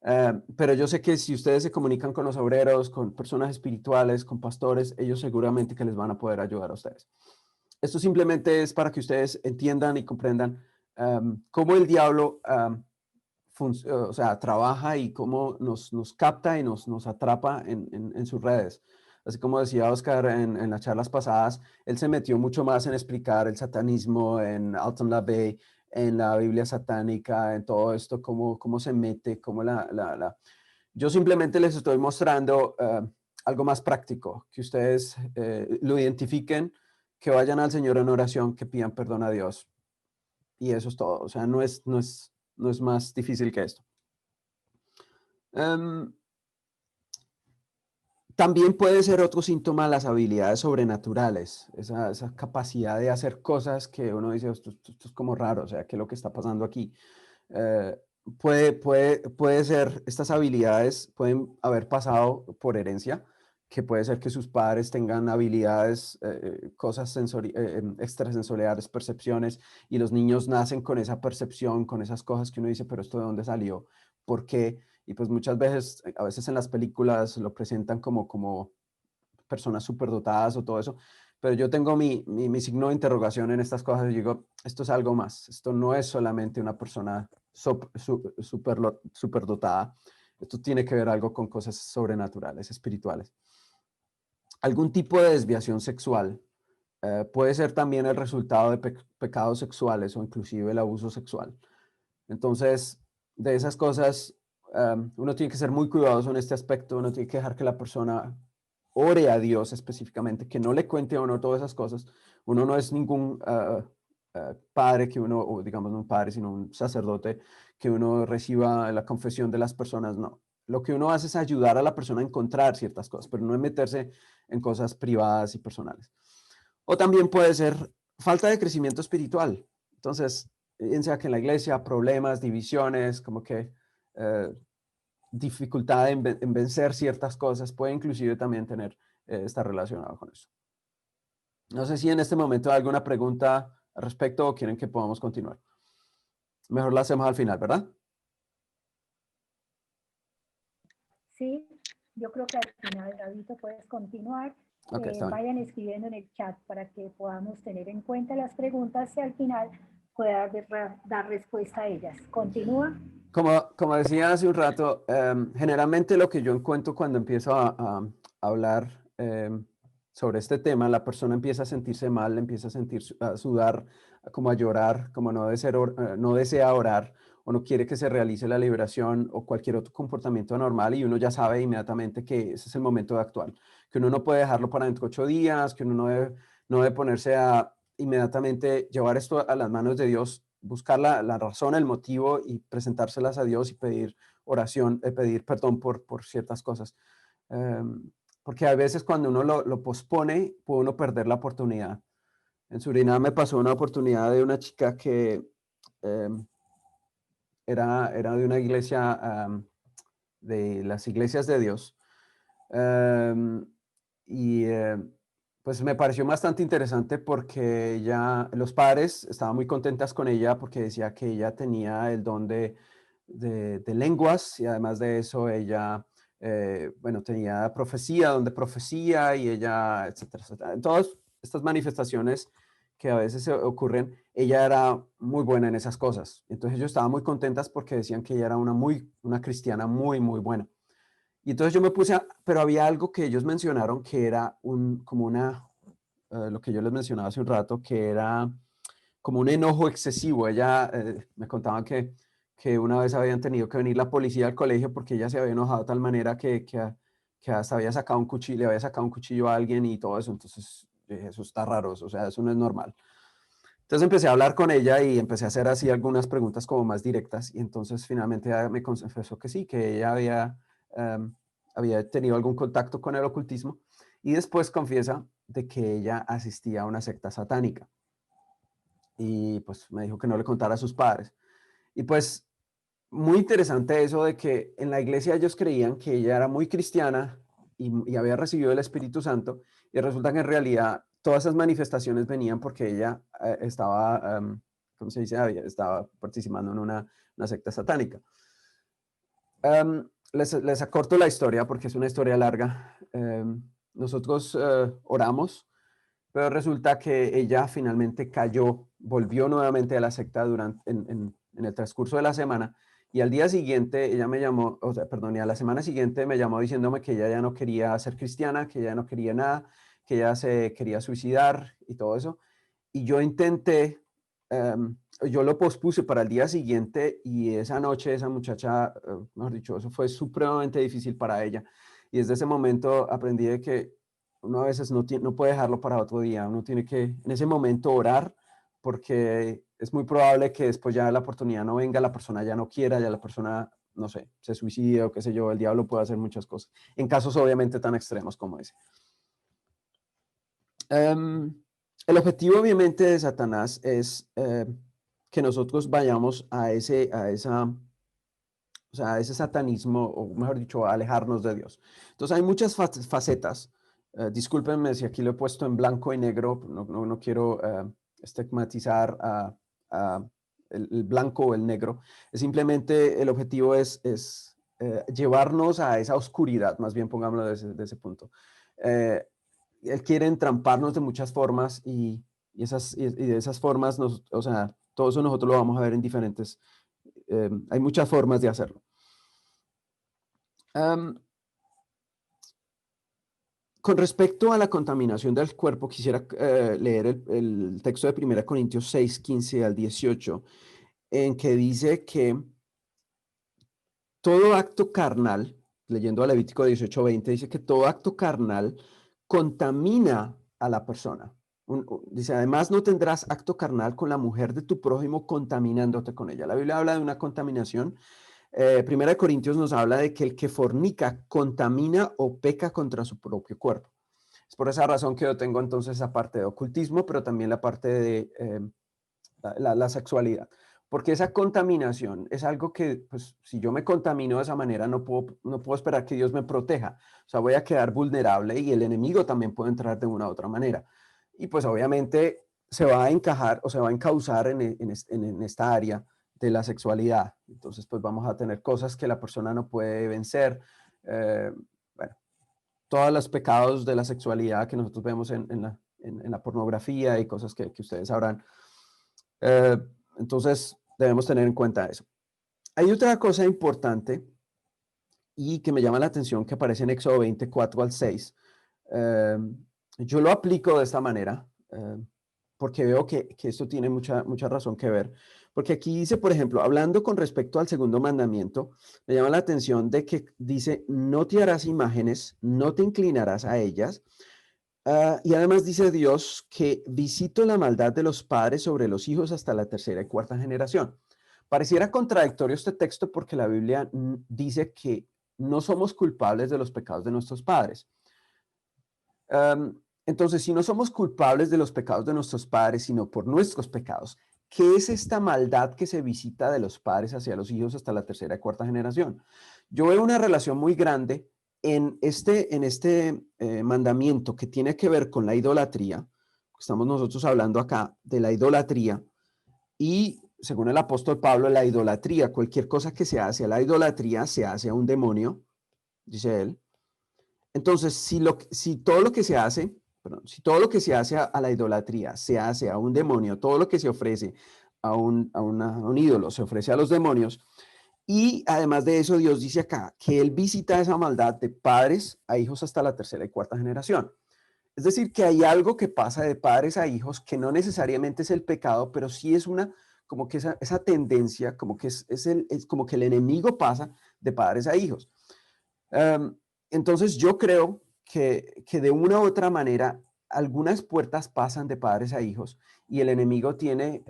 Pero yo sé que si ustedes se comunican con los obreros, con personas espirituales, con pastores, ellos seguramente que les van a poder ayudar a ustedes. Esto simplemente es para que ustedes entiendan y comprendan cómo el diablo o sea, trabaja y cómo nos capta y nos atrapa en sus redes. Así como decía Oscar en las charlas pasadas, él se metió mucho más en explicar el satanismo en Alton LaVey, en la Biblia satánica, en todo esto, cómo se mete, Yo simplemente les estoy mostrando algo más práctico, que ustedes lo identifiquen, que vayan al Señor en oración, que pidan perdón a Dios. Y eso es todo. O sea, no es más difícil que esto. También puede ser otro síntoma las habilidades sobrenaturales, esa capacidad de hacer cosas que uno dice, esto es como raro, o sea, ¿qué es lo que está pasando aquí? Eh, puede ser, estas habilidades pueden haber pasado por herencia, que puede ser que sus padres tengan habilidades, cosas extrasensoriales, percepciones, y los niños nacen con esa percepción, con esas cosas que uno dice, pero ¿esto de dónde salió? ¿Por qué? Y pues muchas veces, a veces en las películas lo presentan como personas superdotadas o todo eso, pero yo tengo mi signo de interrogación en estas cosas y digo, esto es algo más, esto no es solamente una persona superdotada, esto tiene que ver algo con cosas sobrenaturales, espirituales. Algún tipo de desviación sexual puede ser también el resultado de pecados sexuales o inclusive el abuso sexual. Entonces, de esas cosas, uno tiene que ser muy cuidadoso en este aspecto, uno tiene que dejar que la persona ore a Dios específicamente, que no le cuente a uno todas esas cosas. Uno no es ningún padre que uno, o digamos no un padre, sino un sacerdote, que uno reciba la confesión de las personas, no. Lo que uno hace es ayudar a la persona a encontrar ciertas cosas, pero no es meterse en cosas privadas y personales. O también puede ser falta de crecimiento espiritual. Entonces, bien sea que en la iglesia, problemas, divisiones, como que dificultad en vencer ciertas cosas, puede inclusive también tener, estar relacionado con eso. No sé si en este momento hay alguna pregunta al respecto o quieren que podamos continuar. Mejor la hacemos al final, ¿verdad? Sí, yo creo que al final, David, puedes continuar. Ok, está bien. Vayan escribiendo en el chat para que podamos tener en cuenta las preguntas y al final pueda dar respuesta a ellas. Continúa. Como decía hace un rato, generalmente lo que yo encuentro cuando empiezo a hablar sobre este tema, la persona empieza a sentirse mal, empieza a sudar, como a llorar, como no desea orar o no quiere que se realice la liberación o cualquier otro comportamiento anormal y uno ya sabe inmediatamente que ese es el momento de actuar, que uno no puede dejarlo para dentro de 8 días, que uno no debe ponerse a inmediatamente llevar esto a las manos de Dios, buscar la razón, el motivo y presentárselas a Dios y pedir oración, pedir perdón por ciertas cosas. Porque a veces cuando uno lo pospone, puede uno perder la oportunidad. En Surinam me pasó una oportunidad de una chica que era de una iglesia, de las iglesias de Dios. Y pues me pareció bastante interesante porque los padres estaban muy contentas con ella porque decía que ella tenía el don de lenguas y además de eso ella, bueno, tenía profecía, don de profecía y ella, etcétera, etcétera. En todas estas manifestaciones que a veces se ocurren, ella era muy buena en esas cosas. Entonces ellos estaban muy contentas porque decían que ella era una cristiana muy, muy buena. Y entonces yo me puse pero había algo que ellos mencionaron que era lo que yo les mencionaba hace un rato, que era como un enojo excesivo. Ella me contaban que una vez habían tenido que venir la policía al colegio porque ella se había enojado de tal manera que hasta había sacado un cuchillo, le había sacado un cuchillo a alguien y todo eso. Entonces, eso está raro, o sea, eso no es normal. Entonces empecé a hablar con ella y empecé a hacer así algunas preguntas como más directas y entonces finalmente ella me confesó que sí, que ella había tenido algún contacto con el ocultismo y después confiesa de que ella asistía a una secta satánica y pues me dijo que no le contara a sus padres. Y pues muy interesante eso de que en la iglesia ellos creían que ella era muy cristiana y había recibido el Espíritu Santo y resulta que en realidad todas esas manifestaciones venían porque ella estaba, ¿cómo se dice? Estaba participando en una secta satánica. Les acorto la historia porque es una historia larga. Nosotros oramos, pero resulta que ella finalmente volvió nuevamente a la secta en el transcurso de la semana y al día siguiente ella me llamó, o sea, perdón, y a la semana siguiente me llamó diciéndome que ella ya no quería ser cristiana, que ella no quería nada, que ella se quería suicidar y todo eso. Y yo intenté, yo lo pospuse para el día siguiente y esa noche esa muchacha, mejor dicho, eso fue supremamente difícil para ella. Y desde ese momento aprendí de que uno a veces no puede dejarlo para otro día, uno tiene que en ese momento orar porque es muy probable que después ya la oportunidad no venga, la persona ya no quiera, ya la persona no sé, se suicide o qué sé yo, el diablo puede hacer muchas cosas, en casos obviamente tan extremos como ese. El objetivo obviamente de Satanás es que nosotros vayamos a ese satanismo, o mejor dicho, a alejarnos de Dios. Entonces hay muchas facetas. Discúlpenme si aquí lo he puesto en blanco y negro, no quiero estigmatizar el blanco o el negro. Simplemente el objetivo es llevarnos a esa oscuridad, más bien pongámoslo de ese punto. Él quiere entramparnos de muchas formas y de esas formas, o sea, todo eso nosotros lo vamos a ver en diferentes, hay muchas formas de hacerlo. Con respecto a la contaminación del cuerpo, quisiera leer el texto de 1 Corintios 6, 15 al 18, en que dice que todo acto carnal, leyendo a Levítico 18, 20, dice que todo acto carnal contamina a la persona. Dice, además no tendrás acto carnal con la mujer de tu prójimo contaminándote con ella. La Biblia habla de una contaminación. Primera de Corintios nos habla de que el que fornica contamina o peca contra su propio cuerpo. Es por esa razón que yo tengo entonces esa parte de ocultismo, pero también la parte de la sexualidad. Porque esa contaminación es algo que, pues, si yo me contamino de esa manera, no puedo esperar que Dios me proteja. O sea, voy a quedar vulnerable y el enemigo también puede entrar de una u otra manera. Y pues obviamente se va a encajar o se va a encauzar en esta área de la sexualidad. Entonces, pues vamos a tener cosas que la persona no puede vencer. Bueno, todos los pecados de la sexualidad que nosotros vemos en la pornografía y cosas que ustedes sabrán. Entonces, debemos tener en cuenta eso. Hay otra cosa importante y que me llama la atención que aparece en Éxodo 24 al 6. Yo lo aplico de esta manera porque veo que esto tiene mucha razón que ver. Porque aquí dice, por ejemplo, hablando con respecto al segundo mandamiento, me llama la atención de que dice, no te harás imágenes, no te inclinarás a ellas. Y además dice Dios que visito la maldad de los padres sobre los hijos hasta la tercera y cuarta generación. Pareciera contradictorio este texto porque la Biblia dice que no somos culpables de los pecados de nuestros padres. Entonces, si no somos culpables de los pecados de nuestros padres, sino por nuestros pecados, ¿qué es esta maldad que se visita de los padres hacia los hijos hasta la tercera y cuarta generación? Yo veo una relación muy grande en este mandamiento que tiene que ver con la idolatría. Estamos nosotros hablando acá de la idolatría y según el apóstol Pablo, la idolatría, cualquier cosa que se hace a la idolatría, se hace a un demonio, dice él. Entonces, si todo lo que se hace a la idolatría se hace a un demonio, todo lo que se ofrece a un ídolo se ofrece a los demonios, y además de eso, Dios dice acá que Él visita esa maldad de padres a hijos hasta la tercera y cuarta generación. Es decir, que hay algo que pasa de padres a hijos que no necesariamente es el pecado, pero sí es como que esa tendencia, como que es como que el enemigo pasa de padres a hijos. Entonces yo creo que de una u otra manera algunas puertas pasan de padres a hijos y el enemigo tiene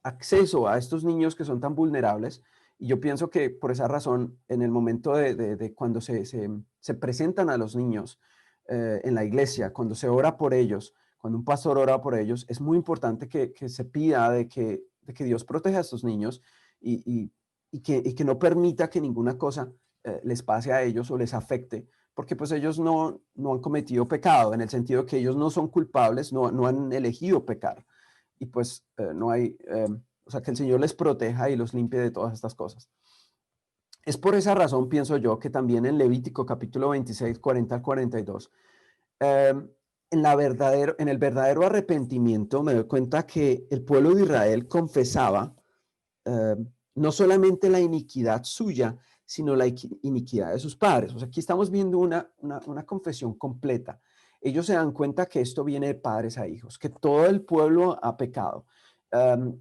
acceso a estos niños que son tan vulnerables. Y yo pienso que por esa razón, en el momento de cuando se presentan a los niños en la iglesia, cuando se ora por ellos, cuando un pastor ora por ellos, es muy importante que se pida de que Dios proteja a estos niños y que no permita que ninguna cosa les pase a ellos o les afecte, porque pues ellos no han cometido pecado, en el sentido que ellos no son culpables, no han elegido pecar. Y pues no hay, o sea, que el Señor les proteja y los limpie de todas estas cosas. Es por esa razón, pienso yo, que también en Levítico capítulo 26, 40 al 42, en el verdadero arrepentimiento me doy cuenta que el pueblo de Israel confesaba no solamente la iniquidad suya, sino la iniquidad de sus padres. O sea, aquí estamos viendo una confesión completa. Ellos se dan cuenta que esto viene de padres a hijos, que todo el pueblo ha pecado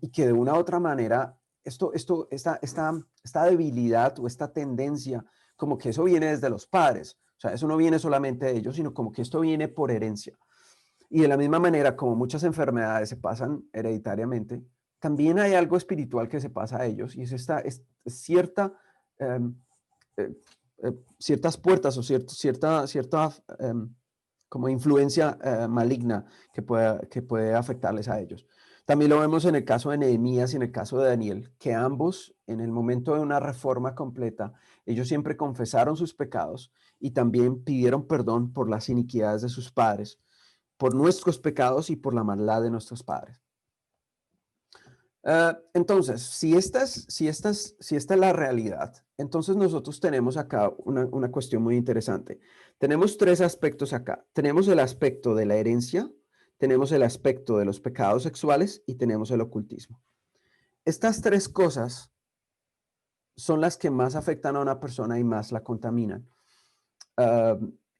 y que de una u otra manera esta debilidad o esta tendencia, como que eso viene desde los padres. O sea, eso no viene solamente de ellos, sino como que esto viene por herencia. Y de la misma manera, como muchas enfermedades se pasan hereditariamente, también hay algo espiritual que se pasa a ellos y es cierta ciertas puertas o cierta como influencia maligna que puede afectarles a ellos. También lo vemos en el caso de Nehemías y en el caso de Daniel, que ambos, en el momento de una reforma completa, ellos siempre confesaron sus pecados y también pidieron perdón por las iniquidades de sus padres, por nuestros pecados y por la maldad de nuestros padres. Entonces, si esta es la realidad, entonces nosotros tenemos acá una cuestión muy interesante. Tenemos tres aspectos acá. Tenemos el aspecto de la herencia, tenemos el aspecto de los pecados sexuales y tenemos el ocultismo. Estas tres cosas son las que más afectan a una persona y más la contaminan.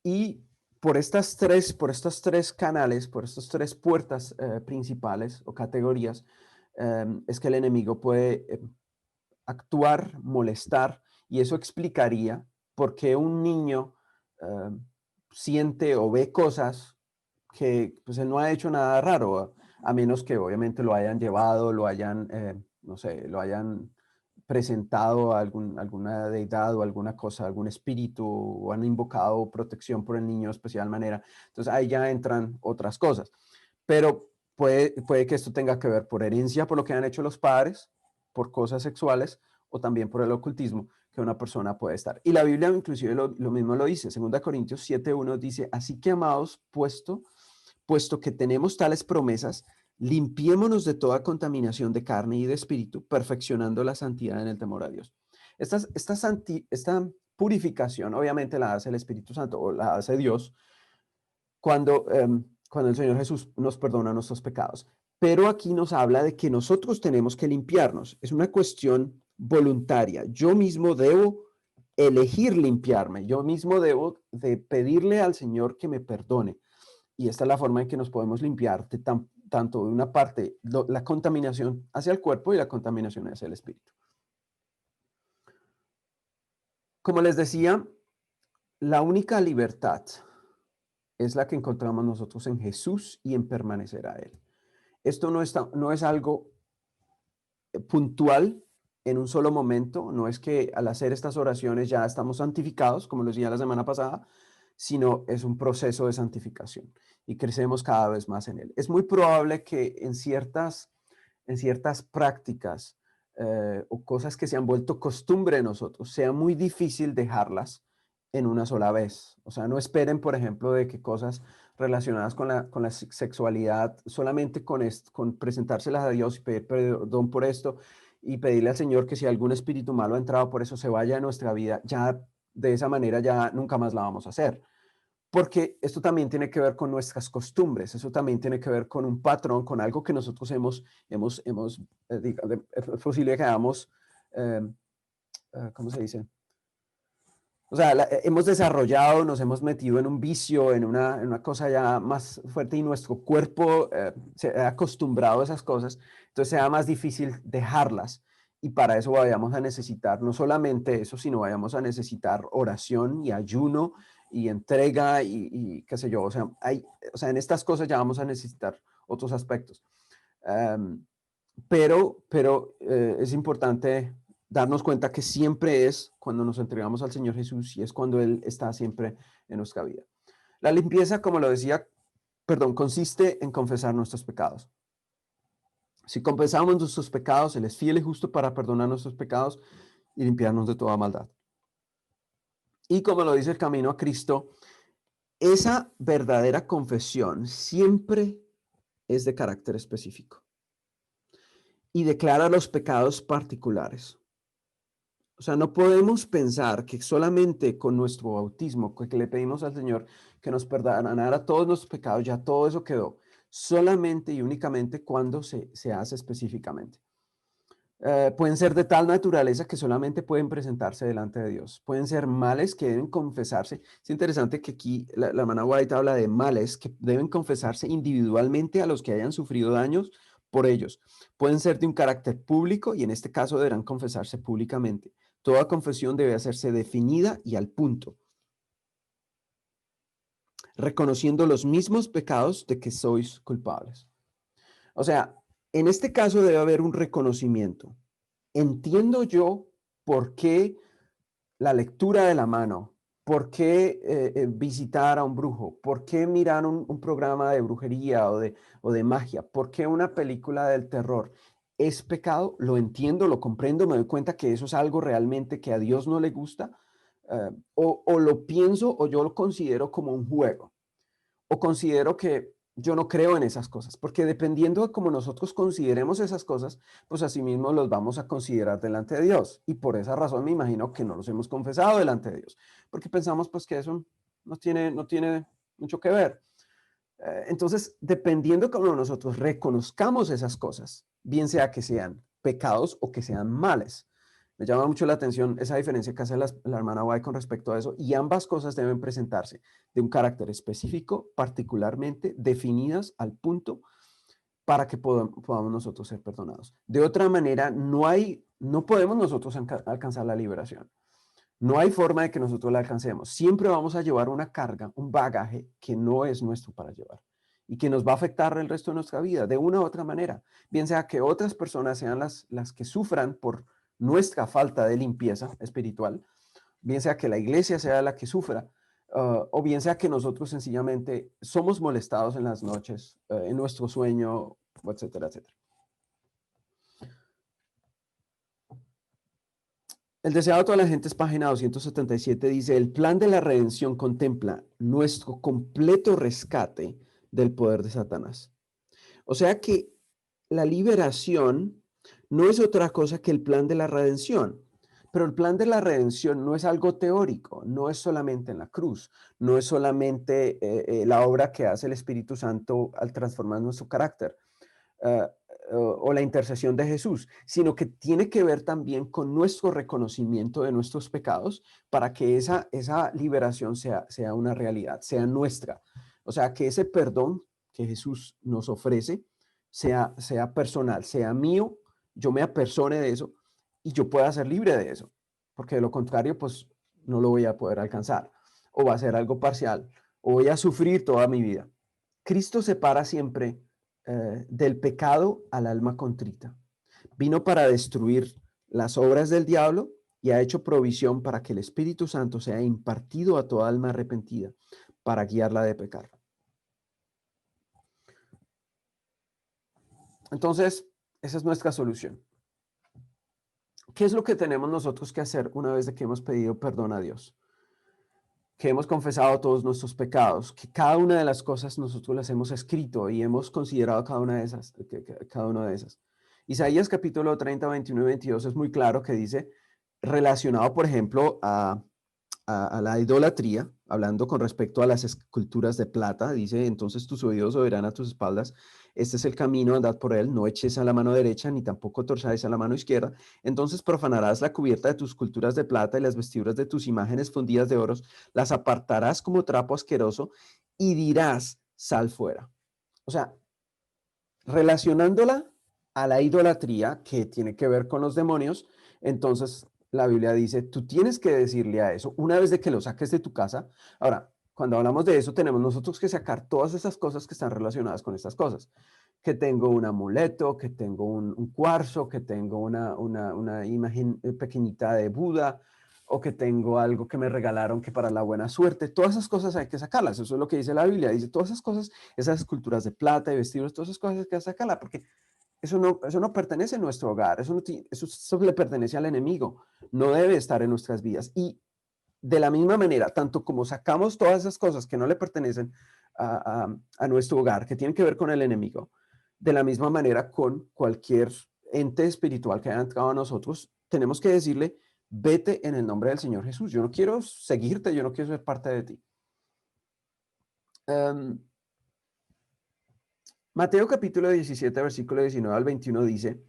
Y por estos tres canales, por estas tres puertas principales o categorías, es que el enemigo puede actuar, molestar, y eso explicaría por qué un niño siente o ve cosas que pues él no ha hecho nada raro, a menos que obviamente lo hayan llevado, lo hayan, no sé, lo hayan presentado a alguna deidad o alguna cosa, algún espíritu, o han invocado protección por el niño de especial manera. Entonces ahí ya entran otras cosas. Pero puede que esto tenga que ver por herencia, por lo que han hecho los padres, por cosas sexuales, o también por el ocultismo que una persona puede estar. Y la Biblia inclusive lo mismo lo dice. 2 Corintios 7:1 dice, así que amados, puesto que tenemos tales promesas, limpiémonos de toda contaminación de carne y de espíritu, perfeccionando la santidad en el temor a Dios. Esta purificación obviamente la hace el Espíritu Santo o la hace Dios cuando el Señor Jesús nos perdona nuestros pecados. Pero aquí nos habla de que nosotros tenemos que limpiarnos. Es una cuestión voluntaria. Yo mismo debo elegir limpiarme. Yo mismo debo de pedirle al Señor que me perdone. Y esta es la forma en que nos podemos limpiar tanto de una parte, la contaminación hacia el cuerpo y la contaminación hacia el espíritu. Como les decía, la única libertad es la que encontramos nosotros en Jesús y en permanecer a Él. Esto no es algo puntual en un solo momento, no es que al hacer estas oraciones ya estamos santificados, como lo decía la semana pasada, sino es un proceso de santificación y crecemos cada vez más en Él. Es muy probable que en ciertas prácticas o cosas que se han vuelto costumbre en nosotros, sea muy difícil dejarlas en una sola vez. O sea, no esperen, por ejemplo, de que cosas relacionadas con la sexualidad, solamente con presentárselas a Dios y pedir perdón por esto y pedirle al Señor que si algún espíritu malo ha entrado por eso se vaya de nuestra vida, ya de esa manera ya nunca más la vamos a hacer. Porque esto también tiene que ver con nuestras costumbres, eso también tiene que ver con un patrón, con algo que nosotros es posible que hagamos, ¿cómo se dice? O sea, hemos desarrollado, nos hemos metido en un vicio, en una cosa ya más fuerte y nuestro cuerpo se ha acostumbrado a esas cosas, entonces sea más difícil dejarlas. Y para eso vayamos a necesitar no solamente eso, sino vayamos a necesitar oración y ayuno y entrega y qué sé yo. O sea, en estas cosas ya vamos a necesitar otros aspectos. Pero es importante darnos cuenta que siempre es cuando nos entregamos al Señor Jesús y es cuando Él está siempre en nuestra vida. La limpieza, como lo decía, consiste en confesar nuestros pecados. Si confesamos nuestros pecados, Él es fiel y justo para perdonar nuestros pecados y limpiarnos de toda maldad. Y como lo dice el camino a Cristo, esa verdadera confesión siempre es de carácter específico y declara los pecados particulares. O sea, no podemos pensar que solamente con nuestro bautismo, que le pedimos al Señor que nos perdonara todos nuestros pecados, ya todo eso quedó. Solamente y únicamente cuando se hace específicamente. Pueden ser de tal naturaleza que solamente pueden presentarse delante de Dios. Pueden ser males que deben confesarse. Es interesante que aquí la hermana White habla de males que deben confesarse individualmente a los que hayan sufrido daños por ellos. Pueden ser de un carácter público y en este caso deberán confesarse públicamente. Toda confesión debe hacerse definida y al punto, reconociendo los mismos pecados de que sois culpables. O sea, en este caso debe haber un reconocimiento. Entiendo yo por qué la lectura de la mano? ¿Por qué visitar a un brujo? ¿Por qué mirar un programa de brujería o de magia? ¿Por qué una película del terror? ¿Es pecado? Lo entiendo, lo comprendo, me doy cuenta que eso es algo realmente que a Dios no le gusta. O lo pienso o yo lo considero como un juego. O considero que yo no creo en esas cosas, porque dependiendo de cómo nosotros consideremos esas cosas, pues así mismo los vamos a considerar delante de Dios. Y por esa razón me imagino que no los hemos confesado delante de Dios, porque pensamos pues que eso no tiene mucho que ver. Entonces, dependiendo de cómo nosotros reconozcamos esas cosas, bien sea que sean pecados o que sean males, me llama mucho la atención esa diferencia que hace la hermana White con respecto a eso, y ambas cosas deben presentarse de un carácter específico, particularmente definidas al punto para que podamos nosotros ser perdonados. De otra manera, no podemos nosotros alcanzar la liberación. No hay forma de que nosotros la alcancemos. Siempre vamos a llevar una carga, un bagaje que no es nuestro para llevar y que nos va a afectar el resto de nuestra vida de una u otra manera. Bien sea que otras personas sean las que sufran por nuestra falta de limpieza espiritual, bien sea que la iglesia sea la que sufra, o bien sea que nosotros sencillamente somos molestados en las noches, en nuestro sueño, etcétera, etcétera. El deseado de toda la gente es página 277, dice, el plan de la redención contempla nuestro completo rescate del poder de Satanás. O sea que la liberación no es otra cosa que el plan de la redención. Pero el plan de la redención no es algo teórico, no es solamente en la cruz, no es solamente la obra que hace el Espíritu Santo al transformar nuestro carácter. O la intercesión de Jesús, sino que tiene que ver también con nuestro reconocimiento de nuestros pecados para que esa liberación sea una realidad, sea nuestra. O sea, que ese perdón que Jesús nos ofrece sea personal, sea mío, yo me apersone de eso y yo pueda ser libre de eso, porque de lo contrario, pues no lo voy a poder alcanzar, o va a ser algo parcial, o voy a sufrir toda mi vida. Cristo separa siempre del pecado al alma contrita. Vino para destruir las obras del diablo y ha hecho provisión para que el Espíritu Santo sea impartido a toda alma arrepentida para guiarla de pecar. Entonces, esa es nuestra solución. ¿Qué es lo que tenemos nosotros que hacer una vez de que hemos pedido perdón a Dios? Que hemos confesado todos nuestros pecados, que cada una de las cosas nosotros las hemos escrito y hemos considerado cada una de esas. Isaías capítulo 30, 21 y 22 es muy claro que dice, relacionado, por ejemplo, a la idolatría, hablando con respecto a las esculturas de plata, dice, entonces tus oídos oirán a tus espaldas, este es el camino, andad por él, no eches a la mano derecha, ni tampoco torzáis a la mano izquierda, entonces profanarás la cubierta de tus esculturas de plata y las vestiduras de tus imágenes fundidas de oros, las apartarás como trapo asqueroso y dirás, sal fuera. O sea, relacionándola a la idolatría que tiene que ver con los demonios, entonces la Biblia dice, tú tienes que decirle a eso una vez de que lo saques de tu casa. Ahora, cuando hablamos de eso, tenemos nosotros que sacar todas esas cosas que están relacionadas con estas cosas. Que tengo un amuleto, que tengo un cuarzo, que tengo una imagen pequeñita de Buda, o que tengo algo que me regalaron que para la buena suerte. Todas esas cosas hay que sacarlas. Eso es lo que dice la Biblia. Dice todas esas cosas, esas esculturas de plata y vestidos, todas esas cosas hay que sacarlas, porque eso no pertenece a nuestro hogar, eso le pertenece al enemigo, no debe estar en nuestras vidas. Y de la misma manera, tanto como sacamos todas esas cosas que no le pertenecen a nuestro hogar, que tienen que ver con el enemigo, de la misma manera con cualquier ente espiritual que haya entrado a nosotros, tenemos que decirle, vete en el nombre del Señor Jesús, yo no quiero seguirte, yo no quiero ser parte de ti. Mateo capítulo 17, versículo 19 al 21 dice,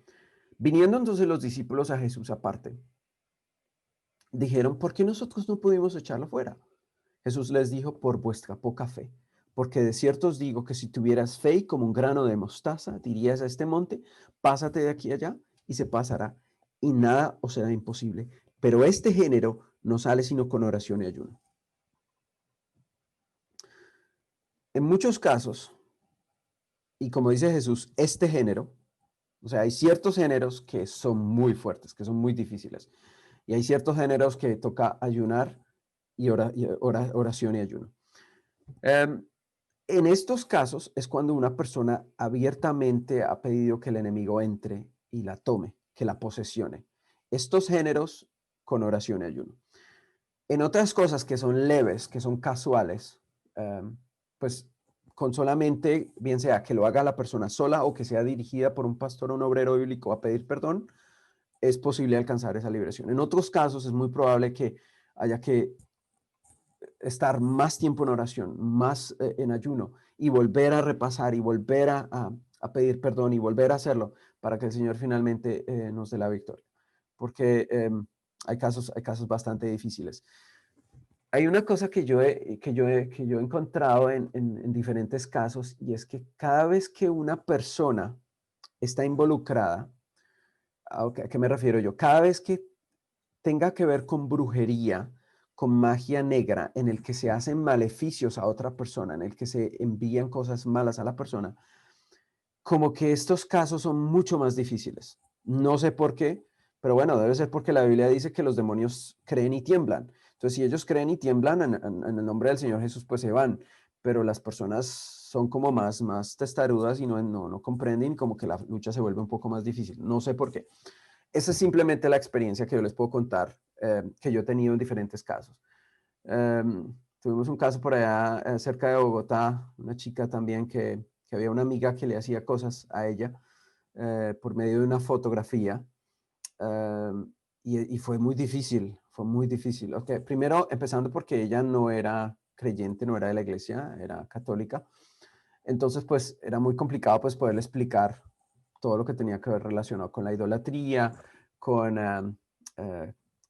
viniendo entonces los discípulos a Jesús aparte, dijeron, ¿por qué nosotros no pudimos echarlo fuera? Jesús les dijo, por vuestra poca fe, porque de cierto os digo que si tuvieras fe como un grano de mostaza, dirías a este monte, pásate de aquí allá, y se pasará, y nada os será imposible. Pero este género no sale sino con oración y ayuno. En muchos casos, y como dice Jesús, este género, o sea, hay ciertos géneros que son muy fuertes, que son muy difíciles. Y hay ciertos géneros que toca ayunar y oración y ayuno. En estos casos es cuando una persona abiertamente ha pedido que el enemigo entre y la tome, que la posesione. Estos géneros con oración y ayuno. En otras cosas que son leves, que son casuales, pues con solamente, bien sea que lo haga la persona sola o que sea dirigida por un pastor o un obrero bíblico a pedir perdón, es posible alcanzar esa liberación. En otros casos es muy probable que haya que estar más tiempo en oración, más en ayuno y volver a repasar y volver a pedir perdón y volver a hacerlo para que el Señor finalmente nos dé la victoria. Porque hay casos bastante difíciles. Hay una cosa que yo he encontrado en diferentes casos y es que cada vez que una persona está involucrada, ¿a qué me refiero yo? Cada vez que tenga que ver con brujería, con magia negra, en el que se hacen maleficios a otra persona, en el que se envían cosas malas a la persona, como que estos casos son mucho más difíciles. No sé por qué, pero bueno, debe ser porque la Biblia dice que los demonios creen y tiemblan. Entonces, si ellos creen y tiemblan en el nombre del Señor Jesús, pues se van. Pero las personas son como más testarudas y no comprenden, como que la lucha se vuelve un poco más difícil. No sé por qué. Esa es simplemente la experiencia que yo les puedo contar, que yo he tenido en diferentes casos. Tuvimos un caso por allá cerca de Bogotá, una chica también que había una amiga que le hacía cosas a ella por medio de una fotografía. Y fue muy difícil, fue muy difícil. Okay, primero, empezando porque ella no era creyente, no era de la iglesia, era católica. Entonces, pues era muy complicado pues poderle explicar todo lo que tenía que ver relacionado con la idolatría, con,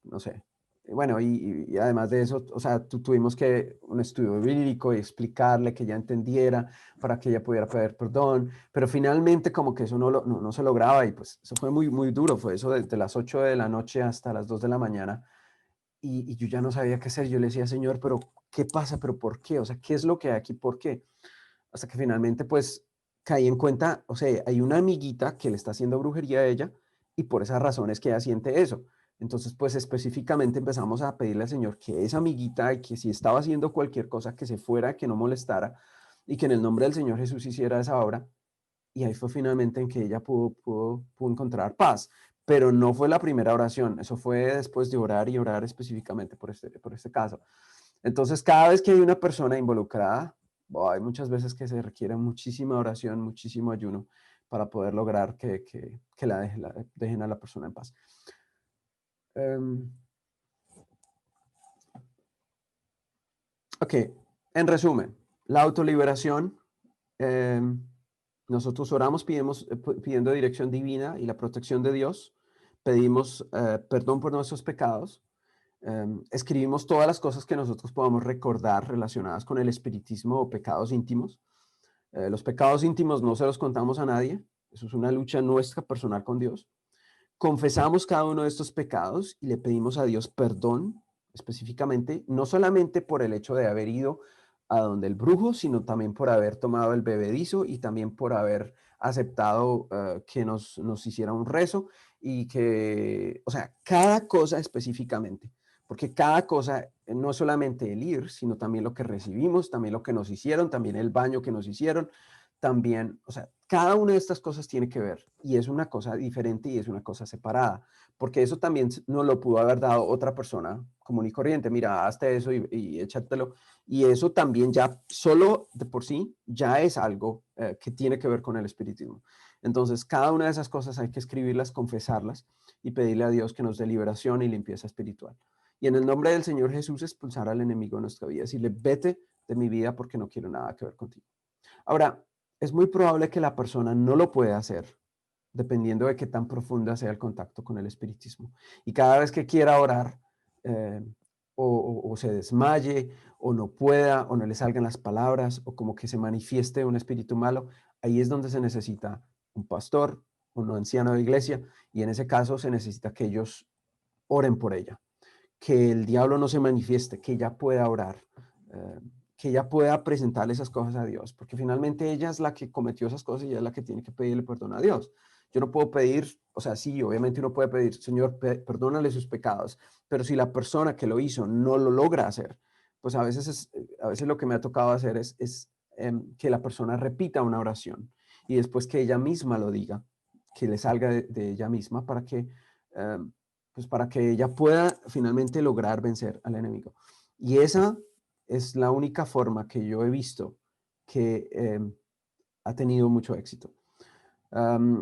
no sé, bueno, y además de eso, o sea, tuvimos que un estudio bíblico y explicarle que ella entendiera para que ella pudiera pedir perdón, pero finalmente como que eso no se lograba y pues eso fue muy duro, fue eso desde las 8 de la noche hasta las 2 de la mañana y yo ya no sabía qué hacer, yo le decía, Señor, pero ¿qué pasa? ¿Pero por qué? O sea, ¿qué es lo que hay aquí? ¿Por qué? Hasta que finalmente pues caí en cuenta, o sea, hay una amiguita que le está haciendo brujería a ella y por esa razón es que ella siente eso. Entonces pues específicamente empezamos a pedirle al Señor que esa amiguita, que si estaba haciendo cualquier cosa, que se fuera, que no molestara y que en el nombre del Señor Jesús hiciera esa obra. Y ahí fue finalmente en que ella pudo encontrar paz. Pero no fue la primera oración, eso fue después de orar y orar específicamente por este caso. Entonces, cada vez que hay una persona involucrada, hay muchas veces que se requiere muchísima oración, muchísimo ayuno para poder lograr que dejen a la persona en paz. Ok, en resumen, la autoliberación, nosotros oramos, pidiendo dirección divina y la protección de Dios, pedimos perdón por nuestros pecados, escribimos todas las cosas que nosotros podamos recordar relacionadas con el espiritismo o pecados íntimos. Los pecados íntimos no se los contamos a nadie, eso es una lucha nuestra personal con Dios. Confesamos cada uno de estos pecados y le pedimos a Dios perdón, específicamente, no solamente por el hecho de haber ido a donde el brujo, sino también por haber tomado el bebedizo y también por haber aceptado que nos hiciera un rezo y que, o sea, cada cosa específicamente, porque cada cosa no es solamente el ir, sino también lo que recibimos, también lo que nos hicieron, también el baño que nos hicieron, también, o sea, cada una de estas cosas tiene que ver y es una cosa diferente y es una cosa separada, porque eso también no lo pudo haber dado otra persona común y corriente. Mira, hazte eso y échatelo. Y eso también ya solo de por sí ya es algo que tiene que ver con el espiritismo. Entonces, cada una de esas cosas hay que escribirlas, confesarlas y pedirle a Dios que nos dé liberación y limpieza espiritual. Y en el nombre del Señor Jesús expulsar al enemigo de nuestra vida, decirle, vete de mi vida porque no quiero nada que ver contigo. Ahora, es muy probable que la persona no lo pueda hacer, dependiendo de qué tan profunda sea el contacto con el espiritismo. Y cada vez que quiera orar, o se desmaye, o no pueda, o no le salgan las palabras, o como que se manifieste un espíritu malo, ahí es donde se necesita un pastor, un anciano de iglesia, y en ese caso se necesita que ellos oren por ella, que el diablo no se manifieste, que ella pueda orar. Que ella pueda presentarle esas cosas a Dios, porque finalmente ella es la que cometió esas cosas y ella es la que tiene que pedirle perdón a Dios. Yo no puedo pedir, o sea, sí, obviamente uno puede pedir, Señor, perdónale sus pecados, pero si la persona que lo hizo no lo logra hacer, pues a veces, a veces lo que me ha tocado hacer es que la persona repita una oración y después que ella misma lo diga, que le salga de ella misma em, pues para que ella pueda finalmente lograr vencer al enemigo. Y esa es la única forma que yo he visto que ha tenido mucho éxito.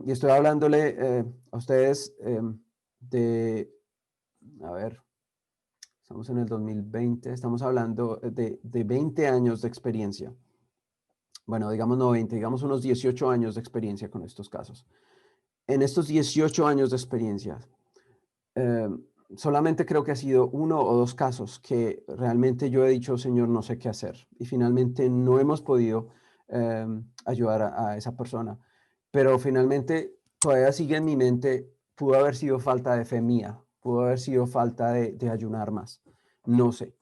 Y estoy hablándole a ustedes a ver, estamos en el 2020, estamos hablando de 20 años de experiencia. Bueno, digamos no 20, digamos unos 18 años de experiencia con estos casos. En estos 18 años de experiencia, eh, solamente creo que ha sido 1 o 2 casos que realmente yo he dicho, Señor, no sé qué hacer. Y finalmente no hemos podido ayudar a esa persona. Pero finalmente todavía sigue en mi mente, pudo haber sido falta de fe mía, pudo haber sido falta de ayunar más. No sé.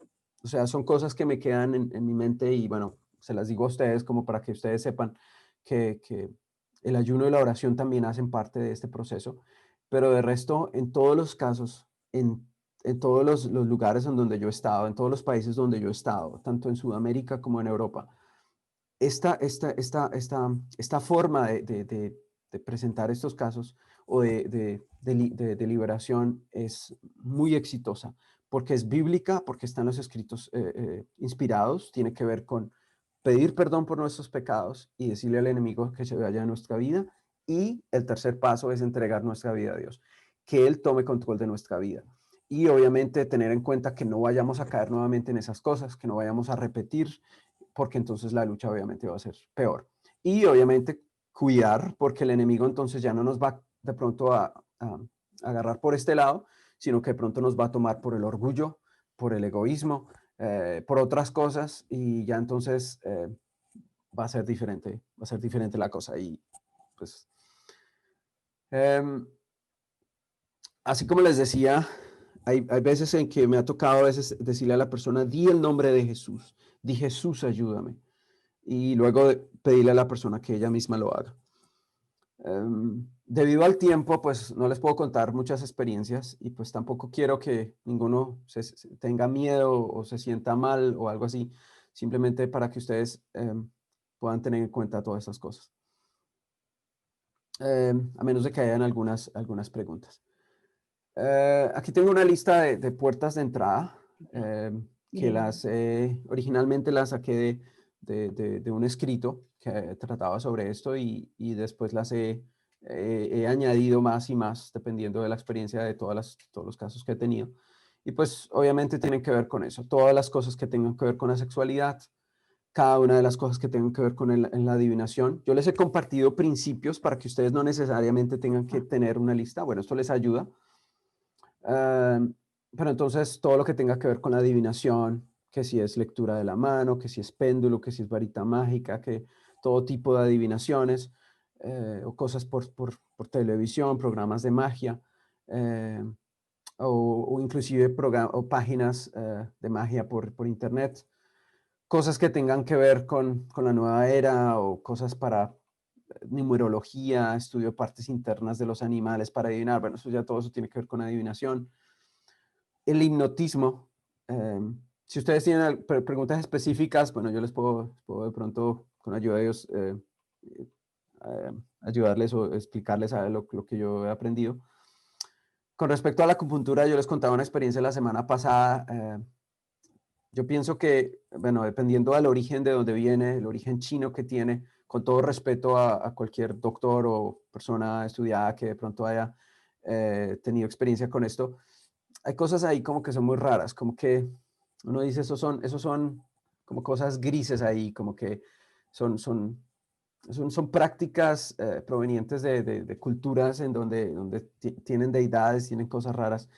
O sea, son cosas que me quedan en mi mente y bueno, se las digo a ustedes como para que ustedes sepan que el ayuno y la oración también hacen parte de este proceso. Pero de resto, en todos los casos, en todos los lugares en donde yo he estado, en todos los países donde yo he estado, tanto en Sudamérica como en Europa, esta forma de presentar estos casos o de liberación es muy exitosa, porque es bíblica, porque están los escritos inspirados, tiene que ver con pedir perdón por nuestros pecados y decirle al enemigo que se vaya de nuestra vida. Y el tercer paso es entregar nuestra vida a Dios, que Él tome control de nuestra vida. Y obviamente tener en cuenta que no vayamos a caer nuevamente en esas cosas, que no vayamos a repetir, porque entonces la lucha obviamente va a ser peor. Y obviamente cuidar, porque el enemigo entonces ya no nos va de pronto a agarrar por este lado, sino que de pronto nos va a tomar por el orgullo, por el egoísmo, por otras cosas, y ya entonces va a ser diferente la cosa. Y pues, así como les decía, hay veces en que me ha tocado a veces decirle a la persona, di el nombre de Jesús, di Jesús, ayúdame. Y luego pedirle a la persona que ella misma lo haga. Debido al tiempo, pues no les puedo contar muchas experiencias y pues tampoco quiero que ninguno tenga miedo o se sienta mal o algo así, simplemente para que ustedes puedan tener en cuenta todas estas cosas. A menos de que hayan algunas preguntas. Aquí tengo una lista de puertas de entrada que originalmente las saqué de un escrito que trataba sobre esto y después las he añadido más y más dependiendo de la experiencia de todos los casos que he tenido. Y pues obviamente tienen que ver con eso, todas las cosas que tengan que ver con la sexualidad, cada una de las cosas que tengan que ver con en la adivinación. Yo les he compartido principios para que ustedes no necesariamente tengan que tener una lista. Bueno, esto les ayuda. Pero entonces todo lo que tenga que ver con la adivinación, que si es lectura de la mano, que si es péndulo, que si es varita mágica, que todo tipo de adivinaciones o cosas por televisión, programas de magia o inclusive o páginas de magia por internet, cosas que tengan que ver con la nueva era o cosas para numerología, estudio de partes internas de los animales para adivinar. Bueno, todo eso tiene que ver con adivinación. El hipnotismo. Si ustedes tienen preguntas específicas, bueno, yo les puedo de pronto, con ayuda de ellos, ayudarles o explicarles a lo que yo he aprendido. Con respecto a la acupuntura, yo les contaba una experiencia la semana pasada. Yo pienso que, bueno, dependiendo del origen de donde viene, el origen chino que tiene, con todo respeto a cualquier doctor o persona estudiada que de pronto haya tenido experiencia con esto, hay cosas ahí como que son muy raras, como que uno dice, esos son como cosas grises ahí, como que son prácticas provenientes de culturas en donde tienen deidades, tienen cosas raras.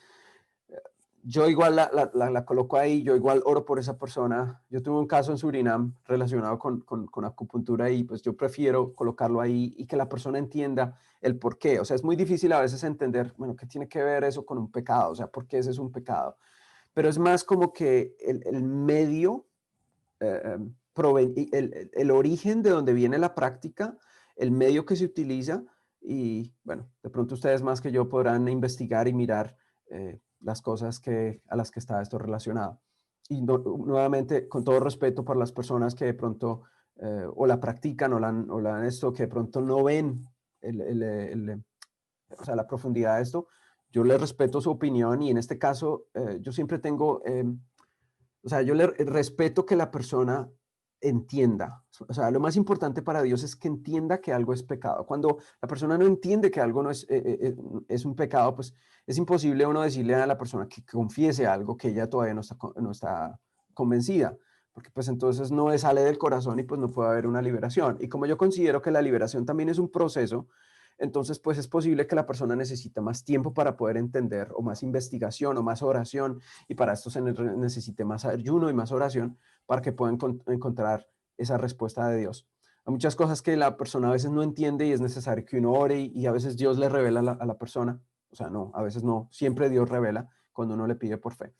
Yo igual la coloco ahí, yo igual oro por esa persona. Yo tuve un caso en Surinam relacionado con acupuntura y pues yo prefiero colocarlo ahí y que la persona entienda el por qué. O sea, es muy difícil a veces entender, bueno, ¿qué tiene que ver eso con un pecado? O sea, ¿por qué ese es un pecado? Pero es más como que el medio, el origen de donde viene la práctica, el medio que se utiliza, y bueno, de pronto ustedes más que yo podrán investigar y mirar las cosas a las que está esto relacionado. Y nuevamente, con todo respeto por las personas que de pronto o la practican o la han esto, que de pronto no ven o sea, la profundidad de esto, yo les respeto su opinión y en este caso yo siempre tengo, o sea, yo le respeto que la persona entienda. O sea, lo más importante para Dios es que entienda que algo es pecado. Cuando la persona no entiende que algo no es un pecado, pues es imposible uno decirle a la persona que confiese algo que ella todavía no está convencida, porque pues entonces no sale del corazón y pues no puede haber una liberación. Y como yo considero que la liberación también es un proceso, entonces pues es posible que la persona necesite más tiempo para poder entender, o más investigación, o más oración, y para esto se necesite más ayuno y más oración para que puedan encontrar esa respuesta de Dios. Hay muchas cosas que la persona a veces no entiende y es necesario que uno ore y a veces Dios le revela a la persona. O sea, no, a veces no, siempre Dios revela cuando uno le pide por fe.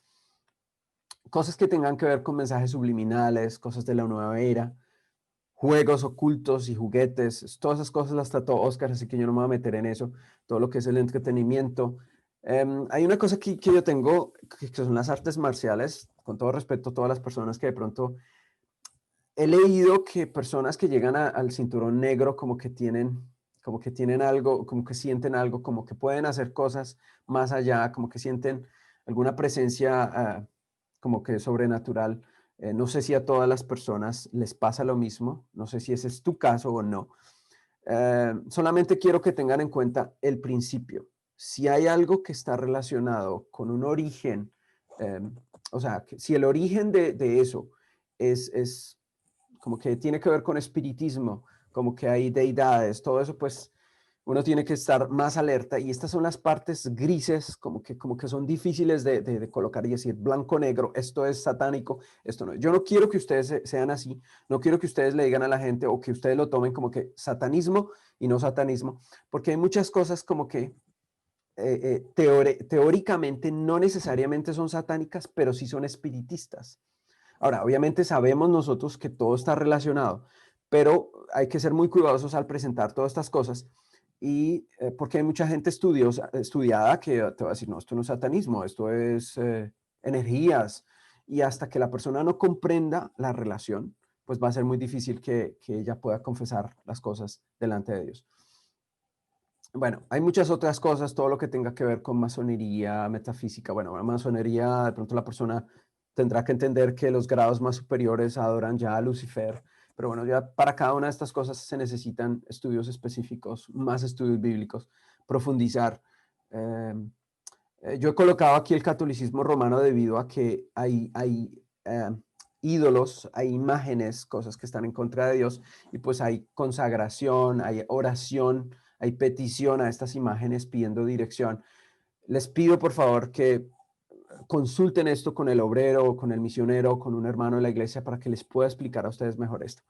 Cosas que tengan que ver con mensajes subliminales, cosas de la nueva era, juegos ocultos y juguetes, todas esas cosas las trató Oscar, así que yo no me voy a meter en eso, todo lo que es el entretenimiento. Hay una cosa que yo tengo, que son las artes marciales, con todo respeto a todas las personas que de pronto he leído que personas que llegan al cinturón negro como que tienen algo, como que sienten algo, como que pueden hacer cosas más allá, como que sienten alguna presencia como que sobrenatural. No sé si a todas las personas les pasa lo mismo, no sé si ese es tu caso o no. Solamente quiero que tengan en cuenta el principio. Si hay algo que está relacionado con un origen, eh, o sea, si el origen de eso es como que tiene que ver con espiritismo, como que hay deidades, todo eso, pues uno tiene que estar más alerta y estas son las partes grises, como que son difíciles de colocar y decir blanco-negro, esto es satánico, esto no. Yo no quiero que ustedes sean así, no quiero que ustedes le digan a la gente o que ustedes lo tomen como que satanismo y no satanismo, porque hay muchas cosas como que teóricamente no necesariamente son satánicas, pero sí son espiritistas. Ahora, obviamente sabemos nosotros que todo está relacionado, pero hay que ser muy cuidadosos al presentar todas estas cosas y porque hay mucha gente estudiada que te va a decir, no, esto no es satanismo, esto es energías y hasta que la persona no comprenda la relación, pues va a ser muy difícil que ella pueda confesar las cosas delante de Dios. Bueno, hay muchas otras cosas, todo lo que tenga que ver con masonería, metafísica. Bueno, la masonería, de pronto la persona tendrá que entender que los grados más superiores adoran ya a Lucifer, pero bueno, ya para cada una de estas cosas se necesitan estudios específicos, más estudios bíblicos, profundizar. Eh, yo he colocado aquí el catolicismo romano debido a que hay ídolos, hay imágenes, cosas que están en contra de Dios, y pues hay consagración, hay oración, hay petición a estas imágenes pidiendo dirección. Les pido por favor que consulten esto con el obrero, con el misionero, con un hermano de la iglesia para que les pueda explicar a ustedes mejor esto.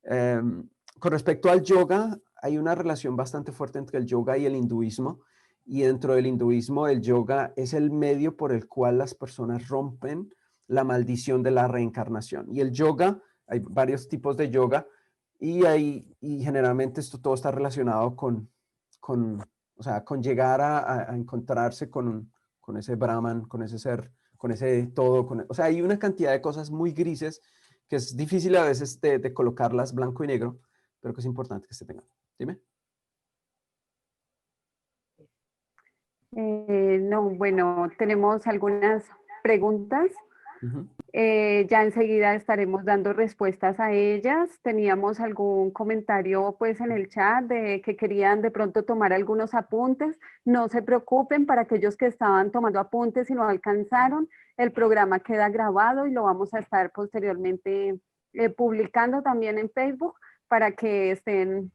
Con respecto al yoga, hay una relación bastante fuerte entre el yoga y el hinduismo. Y dentro del hinduismo, el yoga es el medio por el cual las personas rompen la maldición de la reencarnación. Y el yoga, hay varios tipos de yoga, y generalmente esto todo está relacionado o sea, con llegar a encontrarse con ese Brahman, con ese ser, con ese todo. O sea, hay una cantidad de cosas muy grises que es difícil a veces de colocarlas blanco y negro, pero que es importante que se tengan. Dime. No, bueno, tenemos algunas preguntas. Ujú. Ya enseguida estaremos dando respuestas a ellas. Teníamos algún comentario pues en el chat de que querían de pronto tomar algunos apuntes. No se preocupen para aquellos que estaban tomando apuntes y no alcanzaron. El programa queda grabado y lo vamos a estar posteriormente publicando también en Facebook para que estén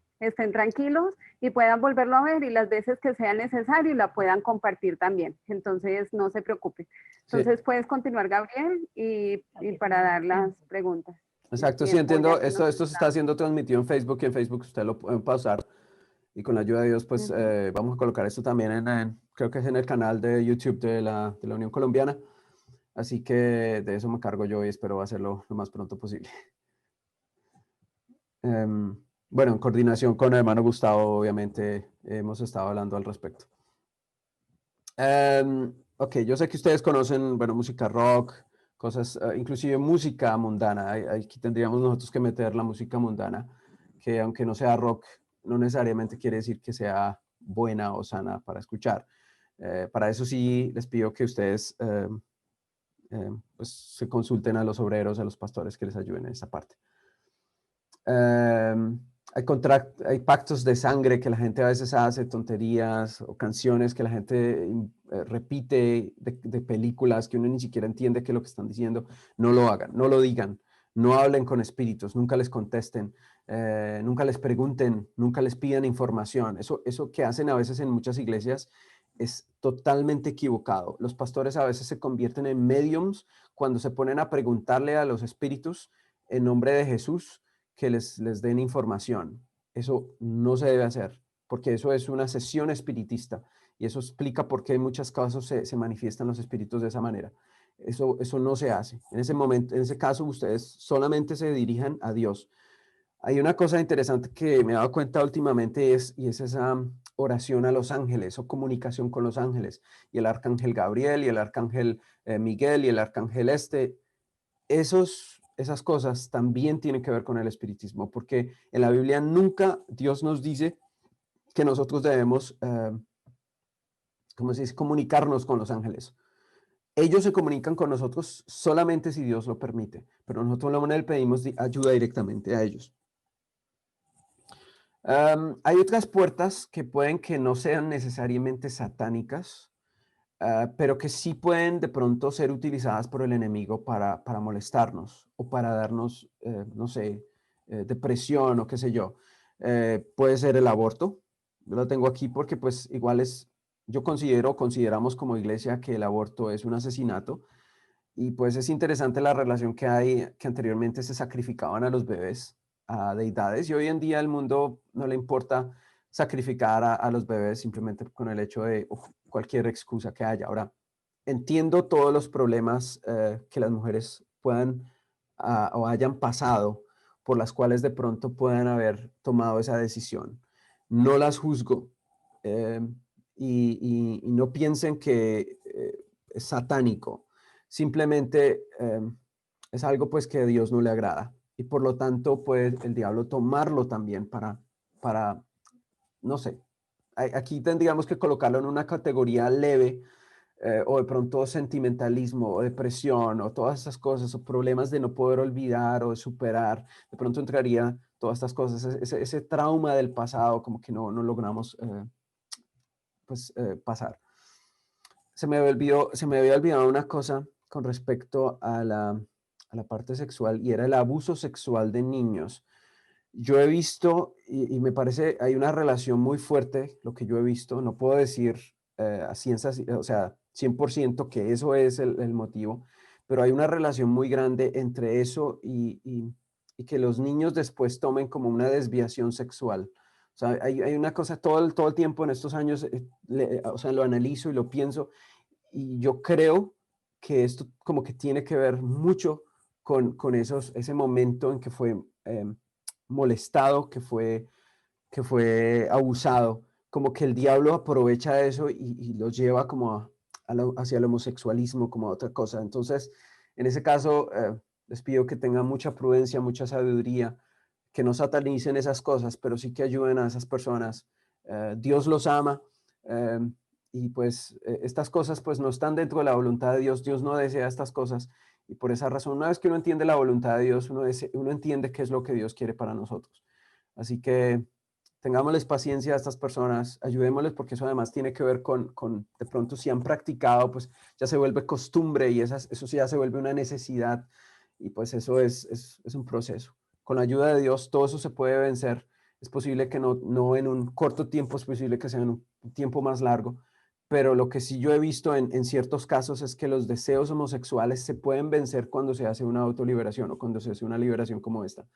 tranquilos y puedan volverlo a ver y las veces que sea necesario la puedan compartir también. Entonces, no se preocupen. Sí, Entonces, puedes continuar, Gabriel, y para dar las preguntas. El exacto, sí, tiempo ya entiendo. que nos Esto se está haciendo transmitido en Facebook y en Facebook usted lo pueden pausar. Y con la ayuda de Dios, pues Ujú. vamos a colocar esto también creo que es en el canal de YouTube de la Unión Colombiana. Así que de eso me cargo yo y espero hacerlo lo más pronto posible. Em, Bueno, en coordinación con el hermano Gustavo, obviamente, hemos estado hablando al respecto. Ok, yo sé que ustedes conocen, bueno, música rock, cosas, inclusive música mundana. Aquí tendríamos nosotros que meter la música mundana, que aunque no sea rock, no necesariamente quiere decir que sea buena o sana para escuchar. Para eso sí les pido que ustedes pues, se consulten a los obreros, a los pastores que les ayuden en esa parte. Hay pactos de sangre que la gente a veces hace, tonterías o canciones que la gente repite de películas que uno ni siquiera entiende qué es lo que están diciendo. No lo hagan, no lo digan, no hablen con espíritus, nunca les contesten, nunca les pregunten, nunca les pidan información. Eso que hacen a veces en muchas iglesias es totalmente equivocado. Los pastores a veces se convierten en mediums cuando se ponen a preguntarle a los espíritus en nombre de Jesús que les den información. Eso no se debe hacer, porque eso es una sesión espiritista y eso explica por qué en muchos casos se manifiestan los espíritus de esa manera. Eso no se hace. En ese momento, en ese caso, ustedes solamente se dirijan a Dios. Hay una cosa interesante que me he dado cuenta últimamente y es esa oración a los ángeles o comunicación con los ángeles y el arcángel Gabriel y el arcángel Miguel y el arcángel esas cosas también tienen que ver con el espiritismo, porque en la Biblia nunca Dios nos dice que nosotros debemos, ¿cómo se dice?, comunicarnos con los ángeles. Ellos se comunican con nosotros solamente si Dios lo permite, pero nosotros no le pedimos ayuda directamente a ellos. Hay otras puertas que pueden que no sean necesariamente satánicas, pero que sí pueden de pronto ser utilizadas por el enemigo para molestarnos o para darnos, no sé, depresión o qué sé yo. Puede ser el aborto. Yo lo tengo aquí porque pues igual yo consideramos como iglesia que el aborto es un asesinato y pues es interesante la relación que hay, que anteriormente se sacrificaban a los bebés, a deidades, y hoy en día el mundo no le importa sacrificar a los bebés simplemente con el hecho de cualquier excusa que haya. Ahora, entiendo todos los problemas que las mujeres puedan o hayan pasado, por las cuales de pronto puedan haber tomado esa decisión. No las juzgo y no piensen que es satánico. Simplemente es algo pues que a Dios no le agrada y por lo tanto puede el diablo tomarlo también para no sé, aquí tendríamos que colocarlo en una categoría leve o de pronto sentimentalismo o depresión o todas esas cosas o problemas de no poder olvidar o de superar, de pronto entraría todas estas cosas, ese trauma del pasado como que no logramos pasar. Se me había olvidado una cosa con respecto a la parte sexual y era el abuso sexual de niños. Yo he visto, y me parece, hay una relación muy fuerte, lo que yo he visto, no puedo decir a ciencia, o sea, 100% que eso es el motivo, pero hay una relación muy grande entre eso y que los niños después tomen como una desviación sexual. O sea, hay una cosa todo el tiempo en estos años, o sea, lo analizo y lo pienso, y yo creo que esto como que tiene que ver mucho con ese momento en que fue molestado, que fue abusado, como que el diablo aprovecha eso y lo lleva como hacia el homosexualismo, como a otra cosa. Entonces, en ese caso, les pido que tengan mucha prudencia, mucha sabiduría, que no satanicen esas cosas, pero sí que ayuden a esas personas. Dios los ama y pues estas cosas pues no están dentro de la voluntad de Dios. Dios no desea estas cosas y por esa razón, una vez que uno entiende la voluntad de Dios, uno entiende qué es lo que Dios quiere para nosotros. Así que tengámosles paciencia a estas personas, ayudémosles porque eso además tiene que ver con de pronto si han practicado, pues ya se vuelve costumbre y eso ya se vuelve una necesidad y pues eso es un proceso. Con la ayuda de Dios todo eso se puede vencer. Es posible que no en un corto tiempo, es posible que sea en un tiempo más largo, pero lo que sí yo he visto en ciertos casos es que los deseos homosexuales se pueden vencer cuando se hace una autoliberación o cuando se hace una liberación como esta,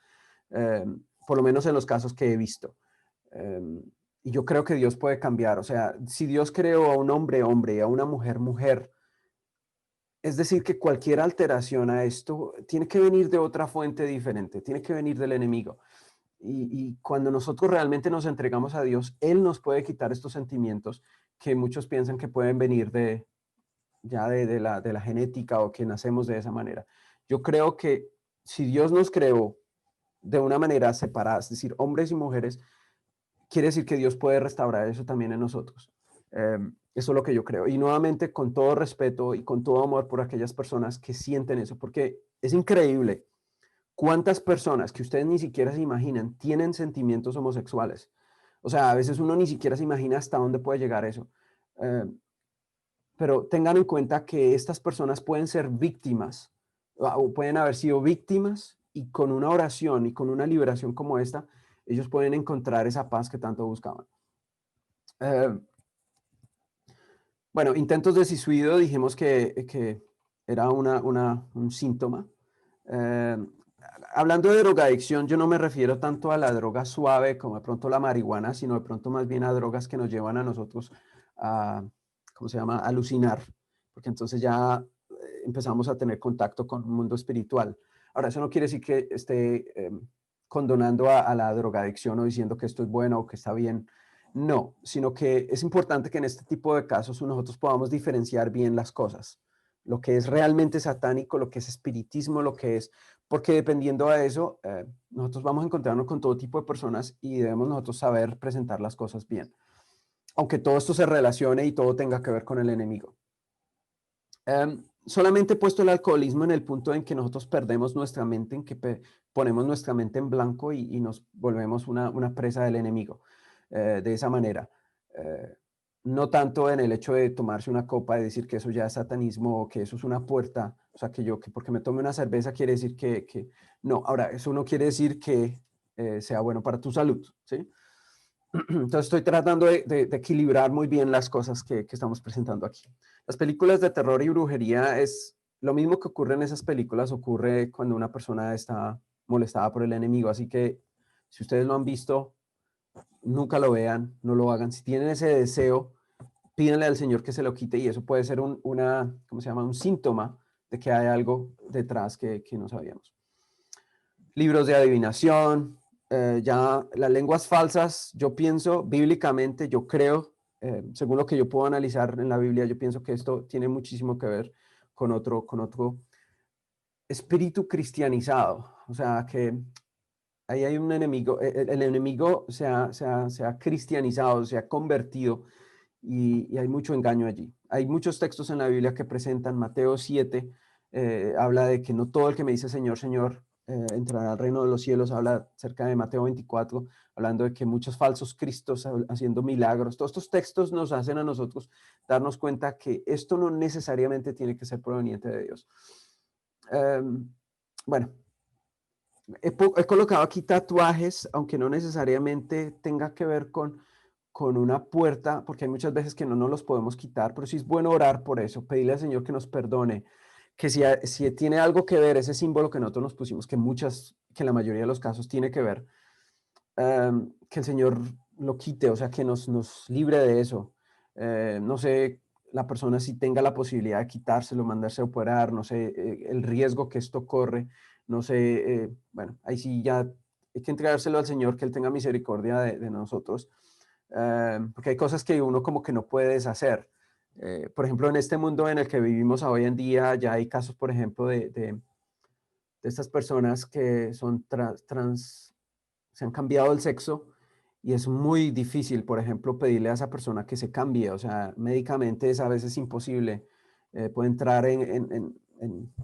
eh, por lo menos en los casos que he visto. Y yo creo que Dios puede cambiar, o sea, si Dios creó a un hombre, hombre, y a una mujer, mujer, es decir, que cualquier alteración a esto tiene que venir de otra fuente diferente, tiene que venir del enemigo. Y cuando nosotros realmente nos entregamos a Dios, Él nos puede quitar estos sentimientos que muchos piensan que pueden venir de la genética o que nacemos de esa manera. Yo creo que si Dios nos creó de una manera separada, es decir, hombres y mujeres, quiere decir que Dios puede restaurar eso también en nosotros. Eso es lo que yo creo. Y nuevamente, con todo respeto y con todo amor por aquellas personas que sienten eso, porque es increíble cuántas personas que ustedes ni siquiera se imaginan tienen sentimientos homosexuales. O sea, a veces uno ni siquiera se imagina hasta dónde puede llegar eso. Pero tengan en cuenta que estas personas pueden ser víctimas o pueden haber sido víctimas y con una oración y con una liberación como esta, ellos pueden encontrar esa paz que tanto buscaban. Bueno, intentos de suicidio dijimos que era un síntoma. Hablando de drogadicción, yo no me refiero tanto a la droga suave como de pronto la marihuana, sino de pronto más bien a drogas que nos llevan a nosotros a, ¿cómo se llama?, alucinar, porque entonces ya empezamos a tener contacto con un mundo espiritual. Ahora, eso no quiere decir que esté condonando a la drogadicción o diciendo que esto es bueno o que está bien. No, sino que es importante que en este tipo de casos nosotros podamos diferenciar bien las cosas, lo que es realmente satánico, lo que es espiritismo, lo que es, porque dependiendo de eso, nosotros vamos a encontrarnos con todo tipo de personas y debemos nosotros saber presentar las cosas bien, aunque todo esto se relacione y todo tenga que ver con el enemigo. Solamente he puesto el alcoholismo en el punto en que nosotros perdemos nuestra mente, en que ponemos nuestra mente en blanco y nos volvemos una presa del enemigo. De esa manera. No tanto en el hecho de tomarse una copa y decir que eso ya es satanismo o que eso es una puerta, o sea, que porque me tome una cerveza quiere decir que no. Ahora, eso no quiere decir que sea bueno para tu salud, ¿sí? Entonces estoy tratando de equilibrar muy bien las cosas que estamos presentando aquí. Las películas de terror y brujería es lo mismo que ocurre en esas películas, ocurre cuando una persona está molestada por el enemigo, así que si ustedes lo han visto, nunca lo vean, no lo hagan. Si tienen ese deseo, pídanle al Señor que se lo quite y eso puede ser ¿cómo se llama? Un síntoma de que hay algo detrás que no sabíamos. Libros de adivinación, ya las lenguas falsas, yo pienso bíblicamente, yo creo, según lo que yo puedo analizar en la Biblia, yo pienso que esto tiene muchísimo que ver con otro espíritu cristianizado, o sea, que ahí hay un enemigo, el enemigo se ha cristianizado, se ha convertido y hay mucho engaño allí. Hay muchos textos en la Biblia que presentan, Mateo 7, habla de que no todo el que me dice Señor, Señor, entrará al reino de los cielos, habla cerca de Mateo 24, hablando de que muchos falsos cristos haciendo milagros. Todos estos textos nos hacen a nosotros darnos cuenta que esto no necesariamente tiene que ser proveniente de Dios. Bueno, he colocado aquí tatuajes, aunque no necesariamente tenga que ver con una puerta, porque hay muchas veces que no nos los podemos quitar, pero sí es bueno orar por eso, pedirle al Señor que nos perdone, que si tiene algo que ver ese símbolo que nosotros nos pusimos, que en la mayoría de los casos tiene que ver, que el Señor lo quite, o sea, que nos libre de eso. No sé, la persona si tenga la posibilidad de quitárselo, mandarse a operar, no sé, el riesgo que esto corre, no sé, bueno, ahí sí ya hay que entregárselo al Señor, que Él tenga misericordia de nosotros, porque hay cosas que uno como que no puede deshacer. Por ejemplo, en este mundo en el que vivimos hoy en día, ya hay casos, por ejemplo, de estas personas que son se han cambiado el sexo y es muy difícil, por ejemplo, pedirle a esa persona que se cambie, o sea, médicamente es a veces imposible, puede entrar en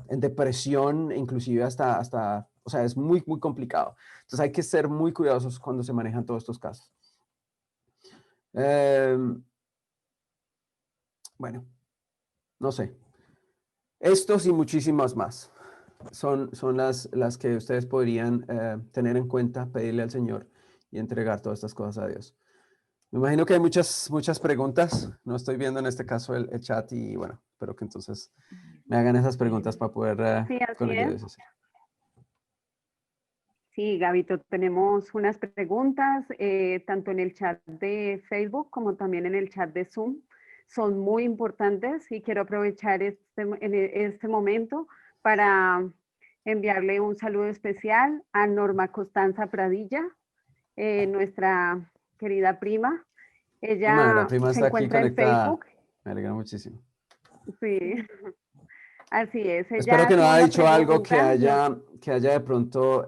depresión, inclusive o sea, es muy, muy complicado. Entonces hay que ser muy cuidadosos cuando se manejan todos estos casos. Bueno, no sé. Estos y muchísimas más son las que ustedes podrían tener en cuenta, pedirle al Señor y entregar todas estas cosas a Dios. Me imagino que hay muchas preguntas. No estoy viendo en este caso el chat y bueno, espero que entonces me hagan esas preguntas para poder Sí, así con es. ellos. Sí, Gabito, tenemos unas preguntas, tanto en el chat de Facebook como también en el chat de Zoom. Son muy importantes y quiero aprovechar este momento para enviarle un saludo especial a Norma Constanza Pradilla, nuestra querida prima. La Ella prima se está aquí encuentra en conectada. Facebook. Me alegra muchísimo. Sí, así es. Espero Ella que no hacía haya una dicho algo que pregunta. haya de pronto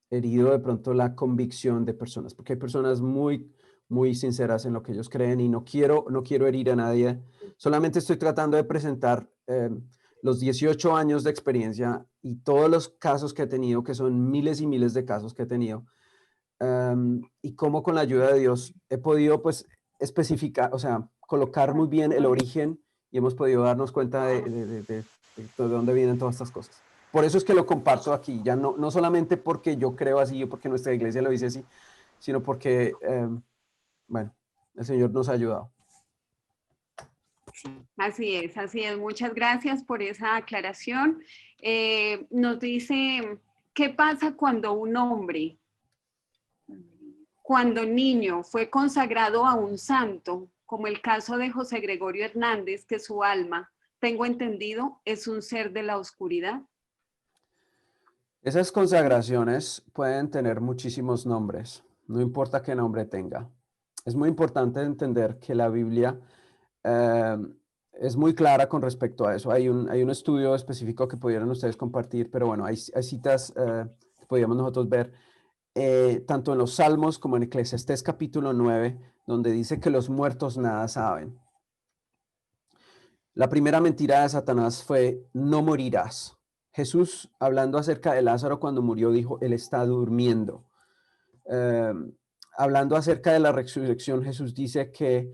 herido de pronto la convicción de personas, porque hay personas muy sinceras en lo que ellos creen y no quiero herir a nadie. Solamente estoy tratando de presentar los 18 años de experiencia y todos los casos que he tenido, que son miles y miles de casos que he tenido, y cómo con la ayuda de Dios he podido pues especificar, o sea, colocar muy bien el origen y hemos podido darnos cuenta de dónde vienen todas estas cosas. Por eso es que lo comparto aquí, ya no solamente porque yo creo así o porque nuestra iglesia lo dice así, sino porque, bueno, el Señor nos ha ayudado. Así es, así es. Muchas gracias por esa aclaración. Nos dice, ¿qué pasa cuando un hombre, cuando niño, fue consagrado a un santo, como el caso de José Gregorio Hernández, que su alma, tengo entendido, es un ser de la oscuridad? Esas consagraciones pueden tener muchísimos nombres, no importa qué nombre tenga. Es muy importante entender que la Biblia eh, es muy clara con respecto a eso. Hay un estudio específico que pudieran ustedes compartir, pero bueno, hay citas que podríamos nosotros ver tanto en los Salmos como en Eclesiastés capítulo 9, donde dice que los muertos nada saben. La primera mentira de Satanás fue, no morirás. Jesús, hablando acerca de Lázaro cuando murió, dijo, él está durmiendo. Eh, Hablando acerca de la resurrección, Jesús dice que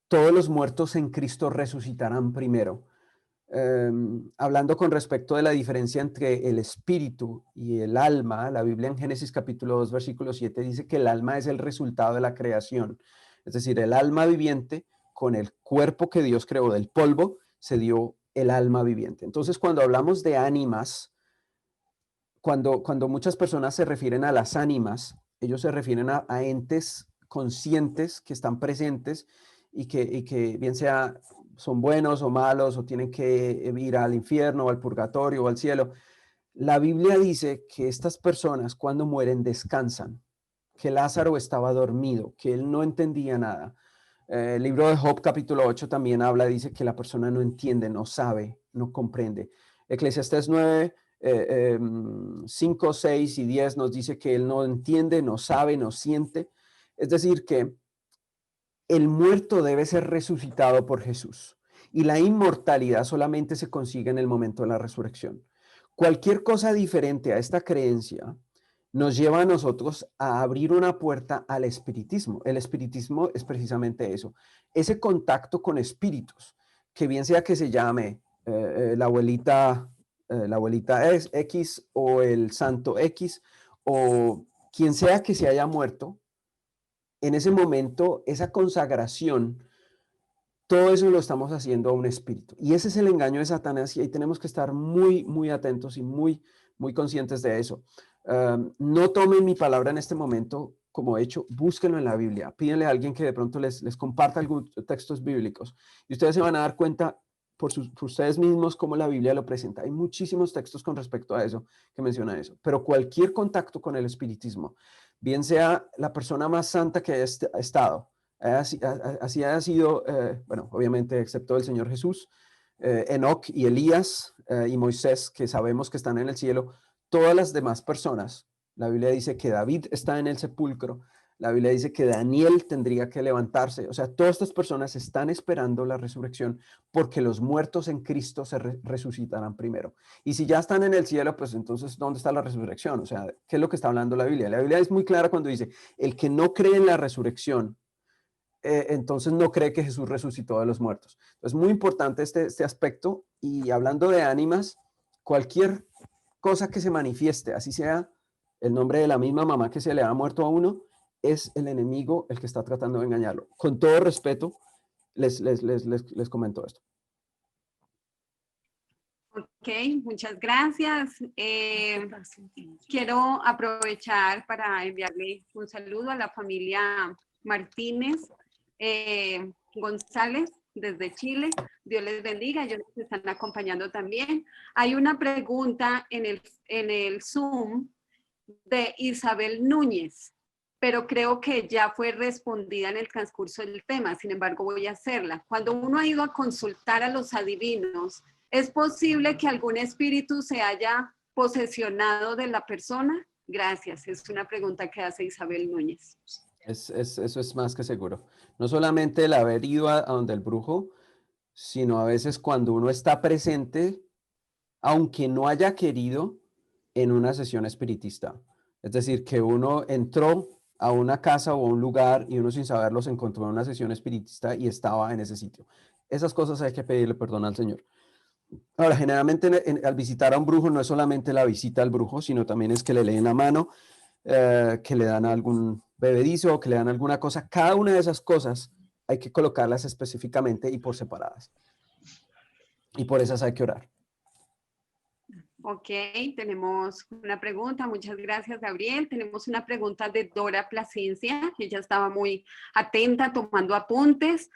todos los muertos en Cristo resucitarán primero. Hablando con respecto de la diferencia entre el espíritu y el alma, la Biblia en Génesis capítulo 2, versículo 7 dice que el alma es el resultado de la creación. Es decir, el alma viviente con el cuerpo que Dios creó del polvo, se dio el alma viviente. Entonces, cuando hablamos de ánimas, cuando muchas personas se refieren a las ánimas, ellos se refieren a entes conscientes que están presentes y que bien sea son buenos o malos o tienen que ir al infierno o al purgatorio o al cielo. La Biblia dice que estas personas cuando mueren descansan, que Lázaro estaba dormido, que él no entendía nada. El libro de Job capítulo 8 también habla, dice que la persona no entiende, no sabe, no comprende. Eclesiastés 9, 5, 6 y 10 nos dice que él no entiende, no sabe, no siente. Es decir, que el muerto debe ser resucitado por Jesús y la inmortalidad solamente se consigue en el momento de la resurrección. Cualquier cosa diferente a esta creencia nos lleva a nosotros a abrir una puerta al espiritismo. El espiritismo es precisamente eso, ese contacto con espíritus, que bien sea que se llame la abuelita X o el santo X o quien sea que se haya muerto, en ese momento, esa consagración, todo eso lo estamos haciendo a un espíritu. Y ese es el engaño de Satanás y ahí tenemos que estar muy atentos y muy conscientes de eso. No tomen mi palabra en este momento como hecho, búsquenlo en la Biblia, pídenle a alguien que de pronto les comparta algunos textos bíblicos y ustedes se van a dar cuenta por ustedes mismos cómo la Biblia lo presenta. Hay muchísimos textos con respecto a eso que menciona eso, pero cualquier contacto con el espiritismo, bien sea la persona más santa que haya estado, así haya sido, bueno, obviamente excepto el Señor Jesús, Enoc y Elías y Moisés, que sabemos que están en el cielo, todas las demás personas, la Biblia dice que David está en el sepulcro, la Biblia dice que Daniel tendría que levantarse, o sea, todas estas personas están esperando la resurrección porque los muertos en Cristo se resucitarán primero. Y si ya están en el cielo, pues entonces, ¿dónde está la resurrección? O sea, ¿qué es lo que está hablando la Biblia? La Biblia es muy clara cuando dice, el que no cree en la resurrección, entonces no cree que Jesús resucitó de los muertos. Es muy importante este aspecto y hablando de ánimas, cualquier cosa que se manifieste, así sea el nombre de la misma mamá que se le ha muerto a uno, es el enemigo el que está tratando de engañarlo. Con todo respeto, les comento esto. Ok, muchas gracias. Quiero aprovechar para enviarle un saludo a la familia Martínez González desde Chile. Dios les bendiga, ellos nos están acompañando también. Hay una pregunta en el Zoom de Isabel Núñez, pero creo que ya fue respondida en el transcurso del tema, sin embargo voy a hacerla. Cuando uno ha ido a consultar a los adivinos, ¿es posible que algún espíritu se haya posesionado de la persona? Gracias, es una pregunta que hace Isabel Núñez. Eso es más que seguro. No solamente el haber ido a donde el brujo, sino a veces cuando uno está presente, aunque no haya querido, en una sesión espiritista. Es decir, que uno entró a una casa o a un lugar y uno sin saberlo se encontró en una sesión espiritista y estaba en ese sitio. Esas cosas hay que pedirle perdón al Señor. Ahora, generalmente al visitar a un brujo no es solamente la visita al brujo, sino también es que le leen la mano, que le dan algún bebedizo, que le dan alguna cosa. Cada una de esas cosas hay que colocarlas específicamente y por separadas. Y por esas hay que orar. Ok, tenemos una pregunta. Muchas gracias, Gabriel. Tenemos una pregunta de Dora Plasencia. Ella estaba muy atenta, tomando apuntes.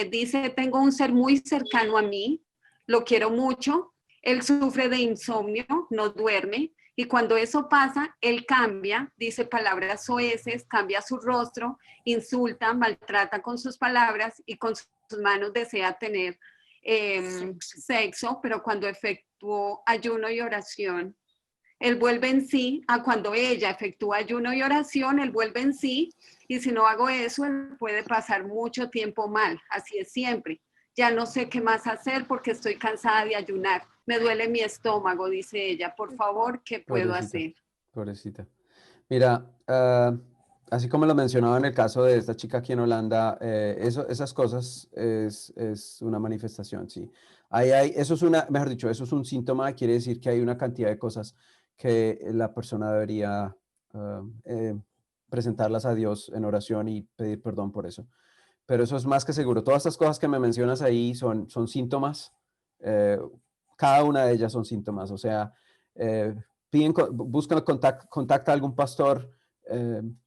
Dice, tengo un ser muy cercano a mí, lo quiero mucho. Él sufre de insomnio, no duerme. Y cuando eso pasa, él cambia, dice palabras soeces, cambia su rostro, insulta, maltrata con sus palabras y con sus manos desea tener sexo, pero cuando efectuó ayuno y oración, él vuelve en sí. A cuando ella efectúa ayuno y oración, él vuelve en sí, y si no hago eso, él puede pasar mucho tiempo mal. Así es siempre. Ya no sé qué más hacer porque estoy cansada de ayunar. Me duele mi estómago, dice ella. Por favor, ¿qué puedo hacer? Pobrecita. Mira, así como lo mencionaba en el caso de esta chica aquí en Holanda, esas cosas es una manifestación, sí. Eso es mejor dicho, eso es un síntoma, quiere decir que hay una cantidad de cosas que la persona debería presentarlas a Dios en oración y pedir perdón por eso. Pero eso es más que seguro. Todas estas cosas que me mencionas ahí son síntomas. Cada una de ellas son síntomas. O sea, buscan contacta a algún pastor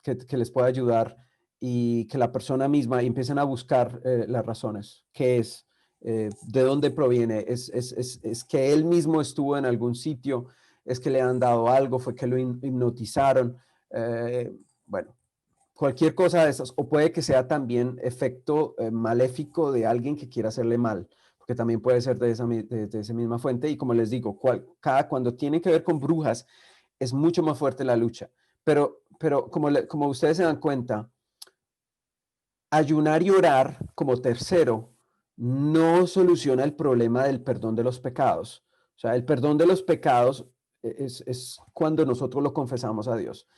que les pueda ayudar y que la persona misma empiecen a buscar las razones. ¿Qué es? ¿De dónde proviene? ¿Es que él mismo estuvo en algún sitio? ¿Es que le han dado algo? ¿Fue que lo hipnotizaron? Bueno, cualquier cosa de esas, o puede que sea también efecto maléfico de alguien que quiera hacerle mal, porque también puede ser de esa misma fuente. Y como les digo, cuando tiene que ver con brujas, es mucho más fuerte la lucha. Pero como ustedes se dan cuenta, ayunar y orar como tercero no soluciona el problema del perdón de los pecados. O sea, el perdón de los pecados es cuando nosotros lo confesamos a Dios.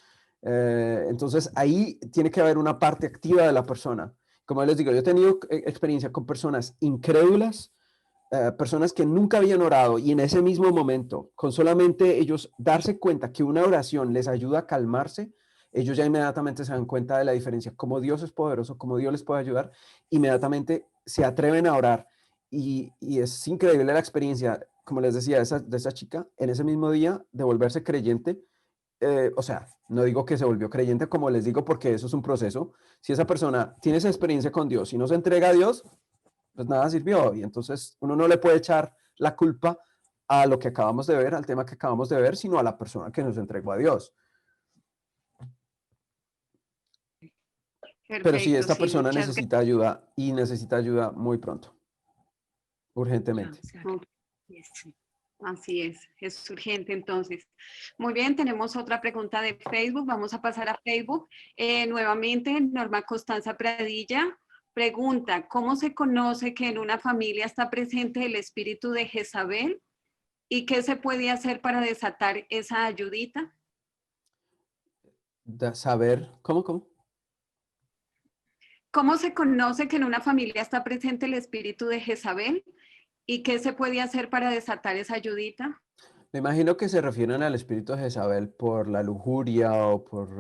Entonces ahí tiene que haber una parte activa de la persona. Como les digo, yo he tenido experiencia con personas incrédulas, personas que nunca habían orado y en ese mismo momento, con solamente ellos darse cuenta que una oración les ayuda a calmarse, ellos ya inmediatamente se dan cuenta de la diferencia, como Dios es poderoso, como Dios les puede ayudar, inmediatamente se atreven a orar y es increíble la experiencia, como les decía, de esa chica, en ese mismo día de volverse creyente. O sea, no digo que se volvió creyente, como les digo, porque eso es un proceso. Si esa persona tiene esa experiencia con Dios y no se entrega a Dios, pues nada sirvió. Y entonces uno no le puede echar la culpa a lo que acabamos de ver, al tema que acabamos de ver, sino a la persona que nos entregó a Dios. Perfecto, pero sí, esta sí, persona muchas necesita ayuda y necesita ayuda muy pronto, urgentemente. gracias. Así es urgente entonces. Muy bien, tenemos otra pregunta de Facebook. Vamos a pasar a Facebook. Nuevamente, Norma Constanza Pradilla pregunta, ¿cómo se conoce que en una familia está presente el espíritu de Jezabel? ¿Y qué se puede hacer para desatar esa ayudita? Saber, ¿cómo? ¿Cómo se conoce que en una familia está presente el espíritu de Jezabel? ¿Y qué se puede hacer para desatar esa ayudita? Me imagino que se refieren al espíritu de Jezabel por la lujuria o por,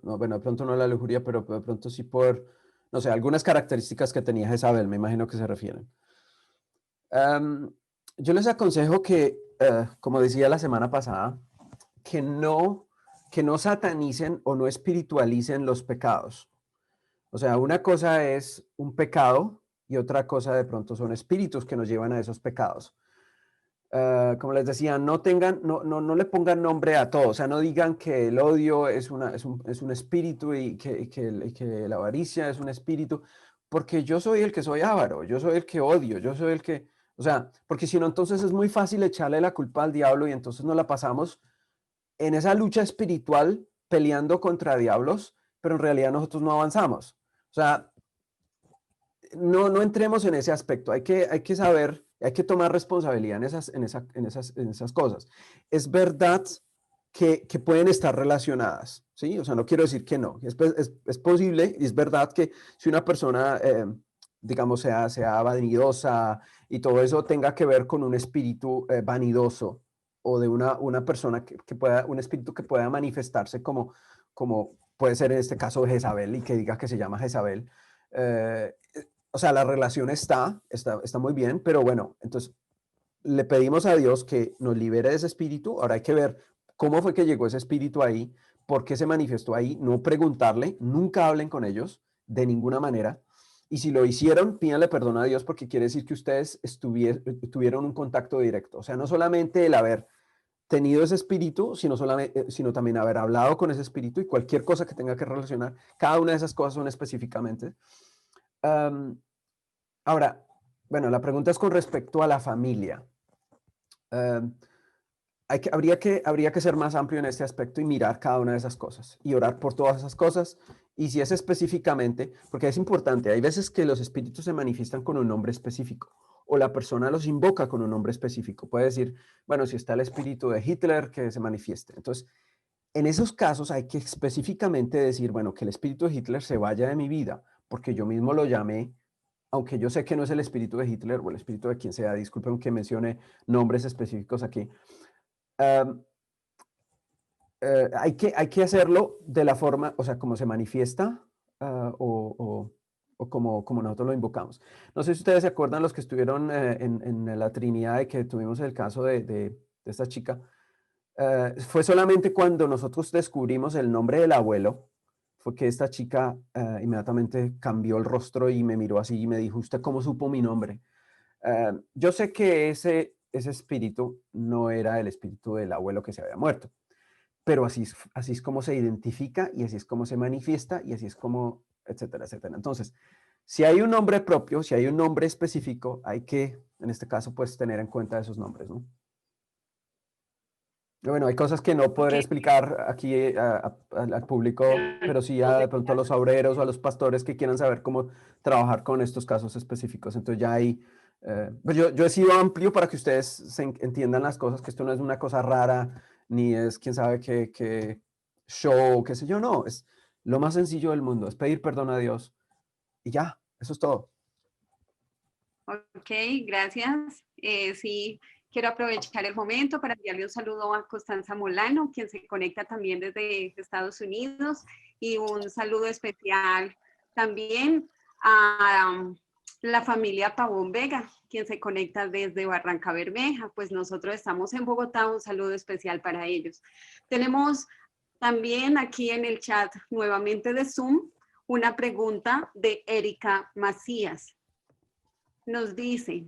no, bueno, de pronto no la lujuria, pero de pronto sí por, no sé, algunas características que tenía Jezabel, me imagino que se refieren. Yo les aconsejo que, como decía la semana pasada, que no satanicen o no espiritualicen los pecados. O sea, una cosa es un pecado y otra cosa de pronto son espíritus que nos llevan a esos pecados. Como les decía, no le pongan nombre a todo, o sea, no digan que el odio es un espíritu y que la avaricia es un espíritu, porque yo soy el que soy avaro, yo soy el que odio, yo soy el que, o sea, porque si no, entonces es muy fácil echarle la culpa al diablo y entonces nos la pasamos en esa lucha espiritual peleando contra diablos, pero en realidad nosotros no avanzamos. O sea, no entremos en ese aspecto. Hay que saber, hay que tomar responsabilidad en esas cosas. Es verdad que pueden estar relacionadas, ¿sí? O sea, no quiero decir que no. Es posible y es verdad que si una persona, digamos, sea vanidosa y todo eso tenga que ver con un espíritu vanidoso o de una persona que pueda, un espíritu que pueda manifestarse como puede ser en este caso Jezabel y que diga que se llama Jezabel. Eh, o sea, la relación está muy bien, pero bueno, entonces le pedimos a Dios que nos libere de ese espíritu. Ahora hay que ver cómo fue que llegó ese espíritu ahí, por qué se manifestó ahí, no preguntarle, nunca hablen con ellos de ninguna manera. Y si lo hicieron, pídanle perdón a Dios porque quiere decir que ustedes tuvieron un contacto directo. O sea, no solamente el haber tenido ese espíritu, sino también haber hablado con ese espíritu y cualquier cosa que tenga que relacionar. Cada una de esas cosas son específicamente. Um, Ahora, bueno, la pregunta es con respecto a la familia. Um, habría que ser más amplio en este aspecto y mirar cada una de esas cosas y orar por todas esas cosas. Y si es específicamente, porque es importante, hay veces que los espíritus se manifiestan con un nombre específico o la persona los invoca con un nombre específico. Puede decir, bueno, si está el espíritu de Hitler, que se manifieste. Entonces, en esos casos hay que específicamente decir, bueno, que el espíritu de Hitler se vaya de mi vida, porque yo mismo lo llamé, aunque yo sé que no es el espíritu de Hitler o el espíritu de quien sea, disculpen que mencione nombres específicos aquí. Um, hay que hacerlo de la forma, o sea, como se manifiesta o como nosotros lo invocamos. No sé si ustedes se acuerdan los que estuvieron en la Trinidad de que tuvimos el caso de esta chica. Fue solamente cuando nosotros descubrimos el nombre del abuelo, fue que esta chica inmediatamente cambió el rostro y me miró así y me dijo, ¿usted cómo supo mi nombre? Yo sé que ese espíritu no era el espíritu del abuelo que se había muerto, pero así es como se identifica y así es como se manifiesta y así es como, etcétera, etcétera. Entonces, si hay un nombre propio, si hay un nombre específico, hay que, en este caso, pues tener en cuenta esos nombres, ¿no? Bueno, hay cosas que no podré Ok, explicar aquí al público, pero sí de pronto a los obreros o a los pastores que quieran saber cómo trabajar con estos casos específicos. Entonces ya ahí, pues yo he sido amplio para que ustedes entiendan las cosas, que esto no es una cosa rara, ni es quién sabe qué show, qué sé yo, no, es lo más sencillo del mundo, es pedir perdón a Dios y ya, eso es todo. ok, gracias. Sí, quiero aprovechar el momento para enviarle un saludo a Constanza Molano, quien se conecta también desde Estados Unidos, y un saludo especial también a la familia Pavón Vega, quien se conecta desde Barranca Bermeja. Pues nosotros estamos en Bogotá, un saludo especial para ellos. Tenemos también aquí en el chat nuevamente de Zoom una pregunta de Erika Macías. Nos dice,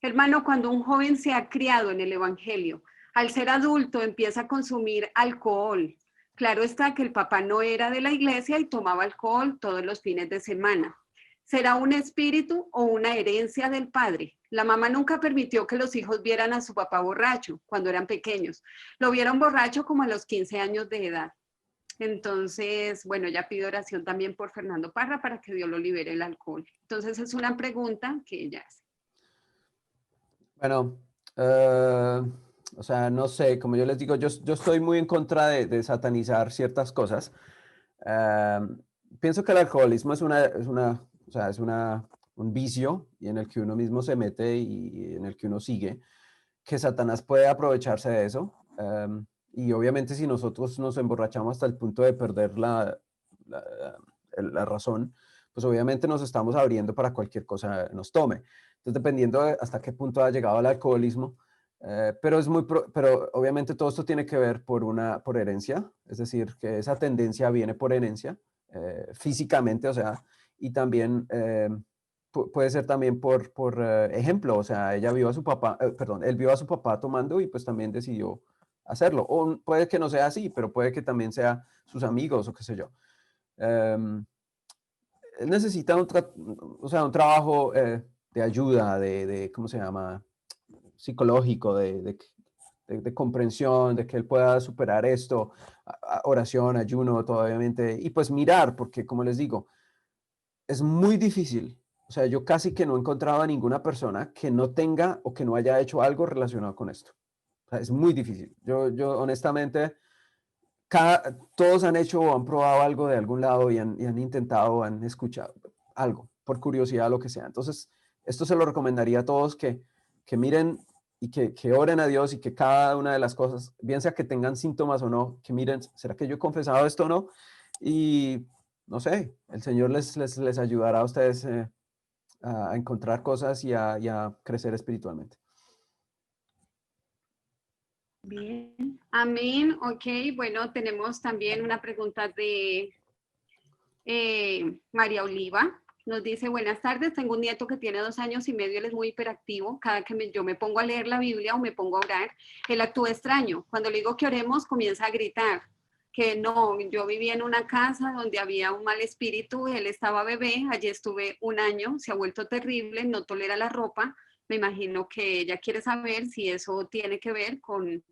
hermano, cuando un joven se ha criado en el Evangelio, al ser adulto empieza a consumir alcohol. Claro está que el papá no era de la iglesia y tomaba alcohol todos los fines de semana. ¿Será un espíritu o una herencia del padre? La mamá nunca permitió que los hijos vieran a su papá borracho cuando eran pequeños. Lo vieron borracho como a los 15 años de edad. Entonces, bueno, ya pido oración también por Fernando Parra para que Dios lo libere del alcohol. Entonces, es una pregunta que ella hace. Bueno, o sea, no sé, como yo les digo, yo estoy muy en contra de satanizar ciertas cosas. Eh, Pienso que el alcoholismo o sea, un vicio y en el que uno mismo se mete y en el que uno sigue, que Satanás puede aprovecharse de eso. Y obviamente si nosotros nos emborrachamos hasta el punto de perder la, la razón, pues obviamente nos estamos abriendo para cualquier cosa nos tome. Entonces, dependiendo de hasta qué punto ha llegado el alcoholismo, pero obviamente todo esto tiene que ver por herencia, es decir, que esa tendencia viene por herencia, físicamente, o sea, y también puede ser también por ejemplo, o sea, ella vio a su papá, perdón, él vio a su papá tomando y pues también decidió hacerlo. O puede que no sea así, pero puede que también sea sus amigos o qué sé yo. Em, Él necesita o sea, un trabajo de ayuda, ¿cómo se llama? Psicológico, de comprensión, de que él pueda superar esto, oración, ayuno, todo, obviamente, y pues mirar, porque como les digo, es muy difícil. O sea, yo casi que no he encontrado a ninguna persona que no tenga o que no haya hecho algo relacionado con esto. O sea, es muy difícil. Yo honestamente, todos han hecho o han probado algo de algún lado y han intentado, han escuchado algo, por curiosidad, lo que sea. Entonces, esto se lo recomendaría a todos que miren y que oren a Dios y que cada una de las cosas, bien sea que tengan síntomas o no, que miren, ¿será que yo he confesado esto o no? Y no sé, el Señor les ayudará a ustedes a encontrar cosas y a crecer espiritualmente. Bien. Amén. Ok, bueno, tenemos también una pregunta de María Oliva. Nos dice, buenas tardes, tengo un nieto que tiene 2 años y medio, él es muy hiperactivo. Cada que yo me pongo a leer la Biblia o me pongo a orar, él actúa extraño. Cuando le digo que oremos, comienza a gritar. Que no, yo vivía en una casa donde había un mal espíritu, él estaba bebé, allí estuve 1 año, se ha vuelto terrible, no tolera la ropa. Me imagino que ella quiere saber si eso tiene que ver con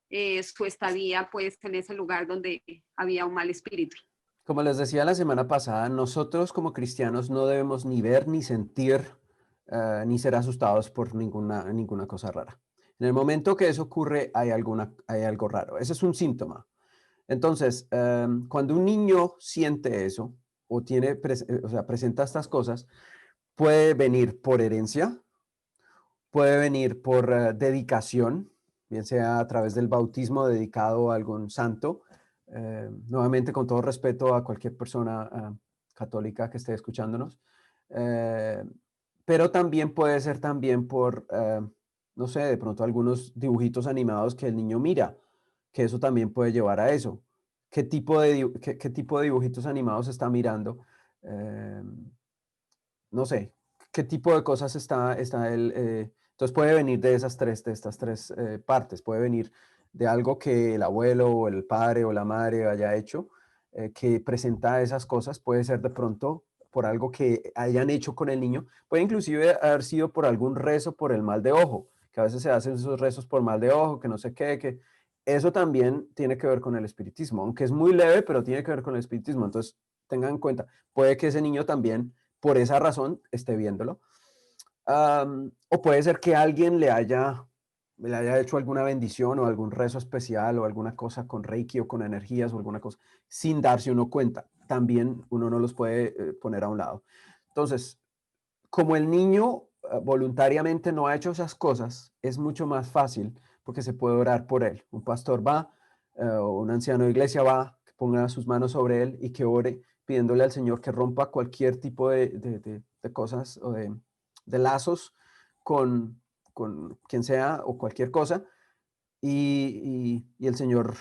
su estadía pues en ese lugar donde había un mal espíritu. Como les decía la semana pasada, nosotros como cristianos no debemos ni ver, ni sentir, ni ser asustados por ninguna cosa rara. En el momento que eso ocurre, hay algo raro. Ese es un síntoma. Entonces, cuando un niño siente eso o o sea, presenta estas cosas, puede venir por herencia, puede venir por dedicación, bien sea a través del bautismo dedicado a algún santo. Nuevamente, con todo respeto a cualquier persona católica que esté escuchándonos. Eh, pero también puede ser también por, no sé, de pronto algunos dibujitos animados que el niño mira, que eso también puede llevar a eso. ¿Qué tipo de dibujitos animados está mirando? Eh, no sé, qué tipo de cosas está él. Entonces puede venir de estas tres partes. Puede venir de algo que el abuelo o el padre o la madre haya hecho, que presenta esas cosas. Puede ser de pronto por algo que hayan hecho con el niño. Puede inclusive haber sido por algún rezo por el mal de ojo, que a veces se hacen esos rezos por mal de ojo, que no sé qué, que eso también tiene que ver con el espiritismo, aunque es muy leve, pero tiene que ver con el espiritismo. Entonces, tengan en cuenta, puede que ese niño también por esa razón esté viéndolo. O puede ser que alguien le haya hecho alguna bendición o algún rezo especial o alguna cosa con Reiki o con energías o alguna cosa sin darse uno cuenta. También uno no los puede poner a un lado. Entonces, como el niño voluntariamente no ha hecho esas cosas, es mucho más fácil porque se puede orar por él. Un pastor va, o un anciano de iglesia va, que ponga sus manos sobre él y que ore pidiéndole al Señor que rompa cualquier tipo de cosas o de lazos con quien sea o cualquier cosa y el Señor,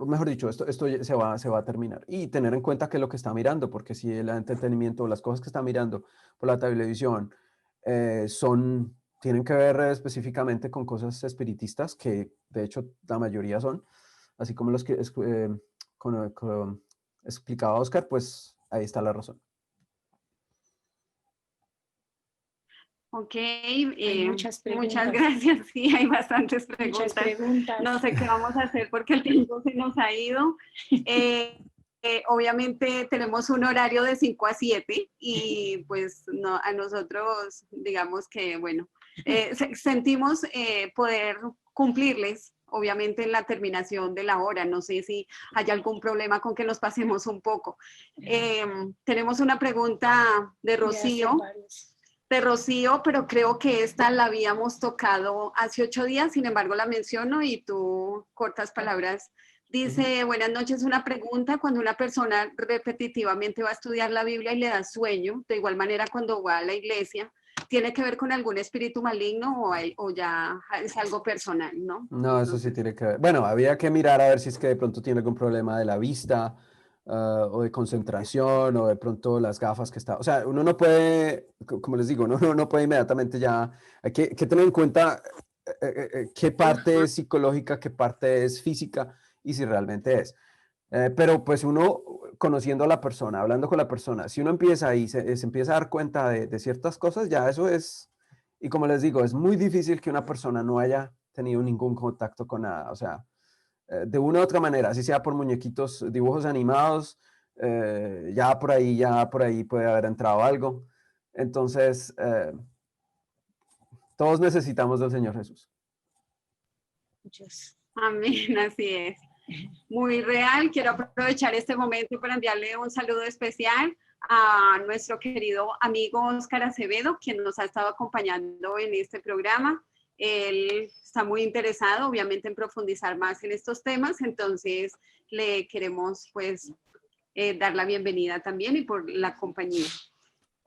mejor dicho, esto se va a terminar. Y tener en cuenta qué es lo que está mirando, porque si el entretenimiento o las cosas que está mirando por la televisión tienen que ver específicamente con cosas espiritistas, que de hecho la mayoría son, así como los que explicaba Oscar, pues ahí está la razón. Ok, muchas preguntas. muchas gracias. Sí, hay bastantes Muchas preguntas. preguntas. No sé qué vamos a hacer porque el tiempo se nos ha ido. Obviamente tenemos un horario de 5 a 7 y pues no, a nosotros digamos que, bueno, sentimos poder cumplirles, obviamente en la terminación de la hora. No sé si hay algún problema con que nos pasemos un poco. Tenemos una pregunta de Rocío. Pero creo que esta la habíamos tocado hace 8 días, sin embargo la menciono y tú cortas palabras. Dice, buenas noches, una pregunta, cuando una persona repetitivamente va a estudiar la Biblia y le da sueño, de igual manera cuando va a la iglesia, ¿tiene que ver con algún espíritu maligno o ya es algo personal, no? No, eso sí tiene que ver. Bueno, había que mirar a ver si es que de pronto tiene algún problema de la vista, o de concentración, o de pronto las gafas que está. O sea, uno no puede, como les digo, uno no puede inmediatamente ya, hay que tener en cuenta qué parte es psicológica, qué parte es física y si realmente es. Pero pues uno, conociendo a la persona, hablando con la persona, si uno empieza y se empieza a dar cuenta de ciertas cosas, ya eso es, y como les digo, es muy difícil que una persona no haya tenido ningún contacto con nada. O sea, de una u otra manera, así sea por muñequitos, dibujos animados, ya por ahí puede haber entrado algo. Entonces, todos necesitamos del Señor Jesús. Amén, así es. Muy real. Quiero aprovechar este momento para enviarle un saludo especial a nuestro querido amigo Óscar Acevedo, quien nos ha estado acompañando en este programa. Él está muy interesado, obviamente, en profundizar más en estos temas, entonces le queremos pues dar la bienvenida también y por la compañía.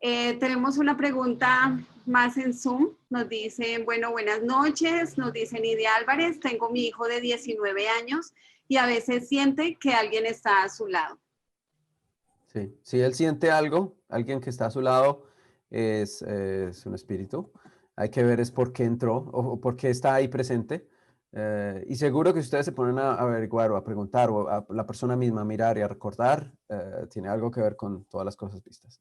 Tenemos una pregunta más en Zoom. Nos dicen, bueno, buenas noches. Nos dice Nidia Álvarez, tengo mi hijo de 19 años y a veces siente que alguien está a su lado. Sí, si él siente algo, alguien que está a su lado es un espíritu. Hay que ver es por qué entró o por qué está ahí presente. Y seguro que si ustedes se ponen a averiguar o a preguntar o a la persona misma a mirar y a recordar, tiene algo que ver con todas las cosas vistas.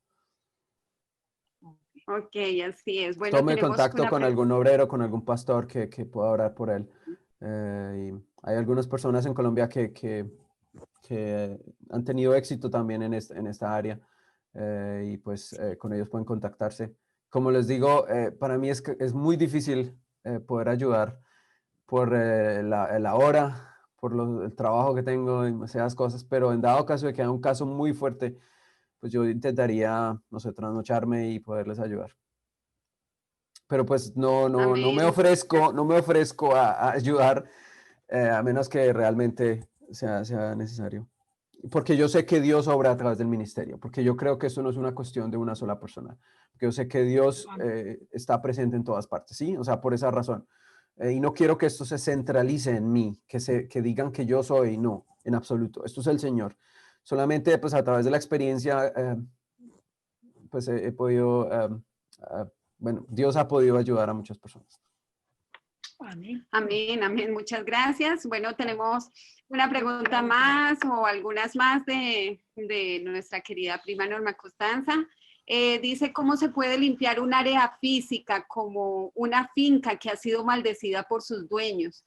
Ok, así es. Bueno, Tome tenemos contacto una con algún obrero, con algún pastor que pueda orar por él. Y hay algunas personas en Colombia que han tenido éxito también en esta área y pues con ellos pueden contactarse. Como les digo, para mí es muy difícil poder ayudar por la hora, por el trabajo que tengo, demasiadas cosas, pero en dado caso de que haya un caso muy fuerte, pues yo intentaría, no sé, trasnocharme y poderles ayudar. Pero pues no me amén. ofrezco a ayudar a menos que realmente sea necesario. Porque yo sé que Dios obra a través del ministerio, porque yo creo que eso no es una cuestión de una sola persona, porque yo sé que Dios está presente en todas partes, ¿sí? O sea, por esa razón. Y no quiero que esto se centralice en mí, que digan que yo soy, no, en absoluto. Esto es el Señor. Solamente pues a través de la experiencia, pues he podido, bueno, Dios ha podido ayudar a muchas personas. Amén. Amén, amén. Muchas gracias. Bueno, tenemos una pregunta más o algunas más de nuestra querida prima Norma Costanza. Dice, ¿cómo se puede limpiar un área física como una finca que ha sido maldecida por sus dueños?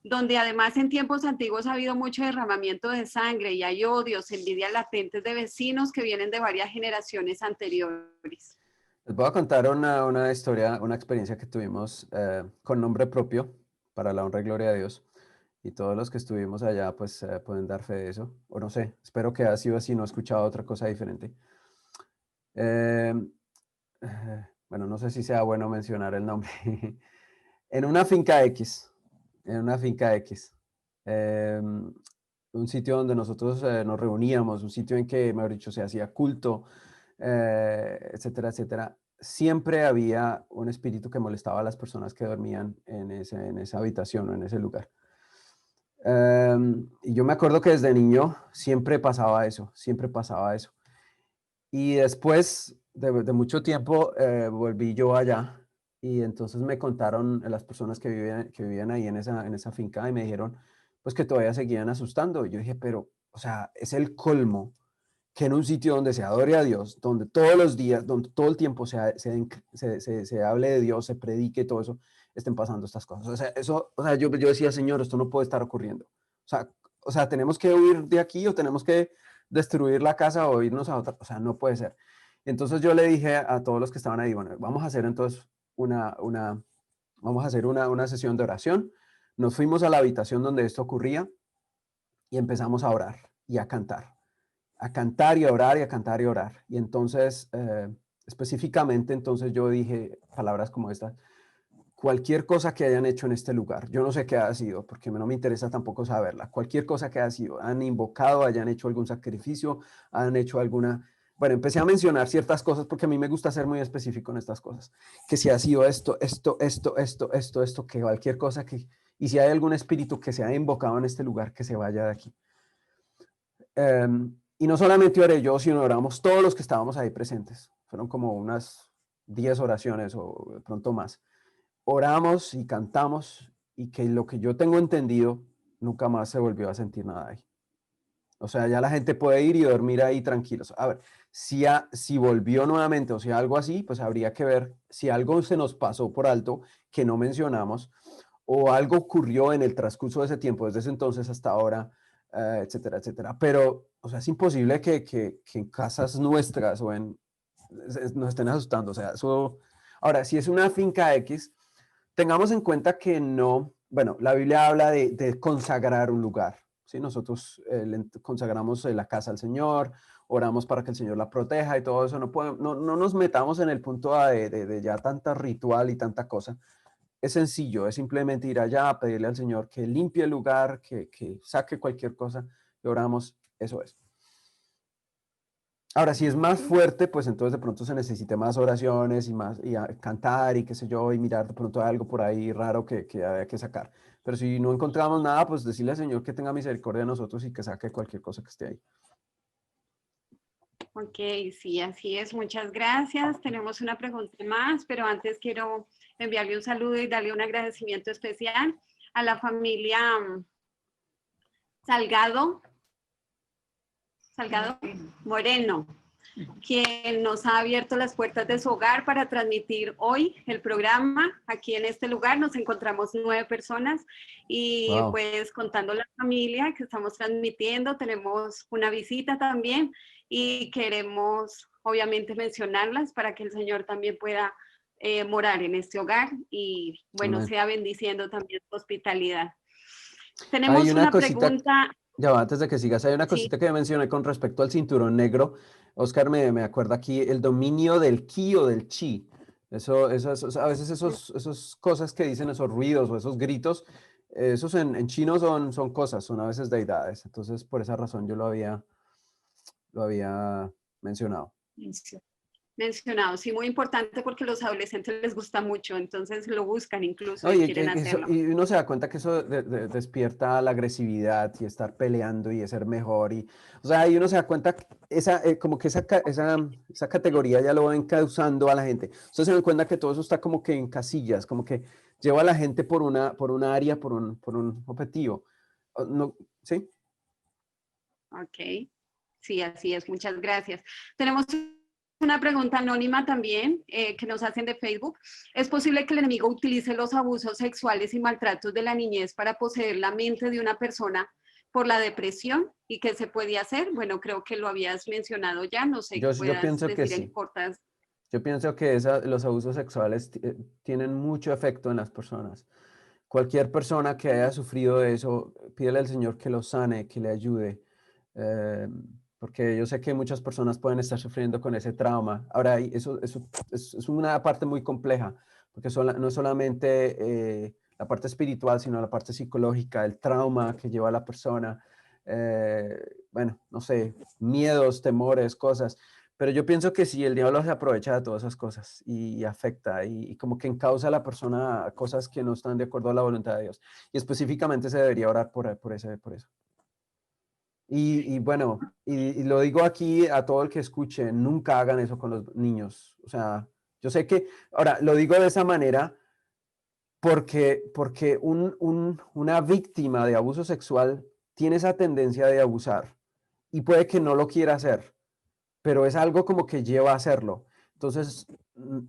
Donde además en tiempos antiguos ha habido mucho derramamiento de sangre y hay odios, envidias latentes de vecinos que vienen de varias generaciones anteriores. Les voy a contar una historia, una experiencia que tuvimos con nombre propio, para la honra y gloria de Dios. Y todos los que estuvimos allá, pues pueden dar fe de eso. O no sé, espero que haya sido así, no he escuchado otra cosa diferente. Eh, bueno, no sé si sea bueno mencionar el nombre. En una finca X, un sitio donde nosotros nos reuníamos, un sitio en que, mejor dicho, se hacía culto, etcétera, etcétera. Siempre había un espíritu que molestaba a las personas que dormían en esa habitación o en ese lugar. Y yo me acuerdo que desde niño siempre pasaba eso, siempre pasaba eso. Y después de mucho tiempo volví yo allá y entonces me contaron las personas que vivían ahí en esa finca y me dijeron pues que todavía seguían asustando. Y yo dije, pero, o sea, es el colmo que en un sitio donde se adore a Dios, donde todos los días, donde todo el tiempo se hable de Dios, se predique todo eso, estén pasando estas cosas. O sea, yo decía, Señor, esto no puede estar ocurriendo. O sea, tenemos que huir de aquí o tenemos que destruir la casa o irnos a otra, o sea, no puede ser. Entonces yo le dije a todos los que estaban ahí, bueno, vamos a hacer entonces vamos a hacer una sesión de oración. Nos fuimos a la habitación donde esto ocurría y empezamos a orar y a cantar y a orar y a cantar y a orar. Y entonces, específicamente, entonces yo dije palabras como estas: cualquier cosa que hayan hecho en este lugar, yo no sé qué ha sido, porque no me interesa tampoco saberla, cualquier cosa que haya sido, han invocado, hayan hecho algún sacrificio, han hecho alguna... Bueno, empecé a mencionar ciertas cosas porque a mí me gusta ser muy específico en estas cosas, que si ha sido esto, que cualquier cosa que... Y si hay algún espíritu que se ha invocado en este lugar, que se vaya de aquí. Y no solamente oré yo, sino oramos todos los que estábamos ahí presentes. Fueron como unas 10 oraciones o de pronto más. Oramos y cantamos y que lo que yo tengo entendido, nunca más se volvió a sentir nada ahí. O sea, ya la gente puede ir y dormir ahí tranquilos. A ver, si volvió nuevamente o si algo así, pues habría que ver si algo se nos pasó por alto que no mencionamos o algo ocurrió en el transcurso de ese tiempo, desde ese entonces hasta ahora, etcétera, etcétera. Pero, o sea, es imposible que en casas nuestras o nos estén asustando. O sea, eso... Ahora, si es una finca X, tengamos en cuenta que no, bueno, la Biblia habla de consagrar un lugar. ¿Sí? Nosotros le consagramos la casa al Señor, oramos para que el Señor la proteja y todo eso. No nos metamos en el punto de ya tanta ritual y tanta cosa. Es sencillo, es simplemente ir allá a pedirle al Señor que limpie el lugar, que saque cualquier cosa y oramos, eso es. Ahora, si es más fuerte, pues entonces de pronto se necesite más oraciones y más y cantar y qué sé yo, y mirar de pronto algo por ahí raro que haya que sacar. Pero si no encontramos nada, pues decirle al Señor que tenga misericordia de nosotros y que saque cualquier cosa que esté ahí. Ok, sí, así es. Muchas gracias. Tenemos una pregunta más, pero antes quiero enviarle un saludo y darle un agradecimiento especial a la familia Salgado Moreno, quien nos ha abierto las puertas de su hogar para transmitir hoy el programa. Aquí en este lugar nos encontramos 9 personas y Wow. pues contando la familia que estamos transmitiendo, tenemos una visita también y queremos obviamente mencionarlas para que el Señor también pueda morar en este hogar y bueno, Amén. sea bendiciendo también su hospitalidad. Hay Tenemos una una cosita, pregunta. ya va, antes de que sigas, hay una Sí. cosita que mencioné con respecto al cinturón negro. Oscar me acuerda aquí el dominio del ki o del chi. A veces esos cosas que dicen, esos ruidos o esos gritos, esos en chino son cosas, son a veces deidades. Entonces, por esa razón yo lo había mencionado. Mencionado, sí, muy importante porque a los adolescentes les gusta mucho, entonces lo buscan incluso No, y quieren hacerlo. y uno se da cuenta que eso despierta la agresividad y estar peleando y de ser mejor. O sea, y uno se da cuenta, como que esa categoría ya lo ven causando a la gente. Entonces se dan cuenta que todo eso está como que en casillas, como que lleva a la gente por una área, por un objetivo. No, ¿sí? Ok, sí, así es, muchas gracias. Tenemos una pregunta anónima también que nos hacen de Facebook. ¿Es posible que el enemigo utilice los abusos sexuales y maltratos de la niñez para poseer la mente de una persona por la depresión? ¿Y qué se puede hacer? Bueno, creo que lo habías mencionado ya, no sé Yo qué puedas pienso que decir en sí. cortas. Yo pienso que los abusos sexuales tienen mucho efecto en las personas. Cualquier persona que haya sufrido de eso, pídele al Señor que lo sane, que le ayude, eh, porque yo sé que muchas personas pueden estar sufriendo con ese trauma. Ahora, eso es una parte muy compleja, porque no es solamente la parte espiritual, sino la parte psicológica, el trauma que lleva a la persona, bueno, no sé, miedos, temores, cosas. Pero yo pienso que sí, el diablo se aprovecha de todas esas cosas y afecta y como que encausa a la persona a cosas que no están de acuerdo a la voluntad de Dios. Y específicamente se debería orar por eso. Y bueno, y lo digo aquí a todo el que escuche, nunca hagan eso con los niños. O sea, yo sé que, ahora, lo digo de esa manera porque una víctima de abuso sexual tiene esa tendencia de abusar y puede que no lo quiera hacer, pero es algo como que lleva a hacerlo. Entonces,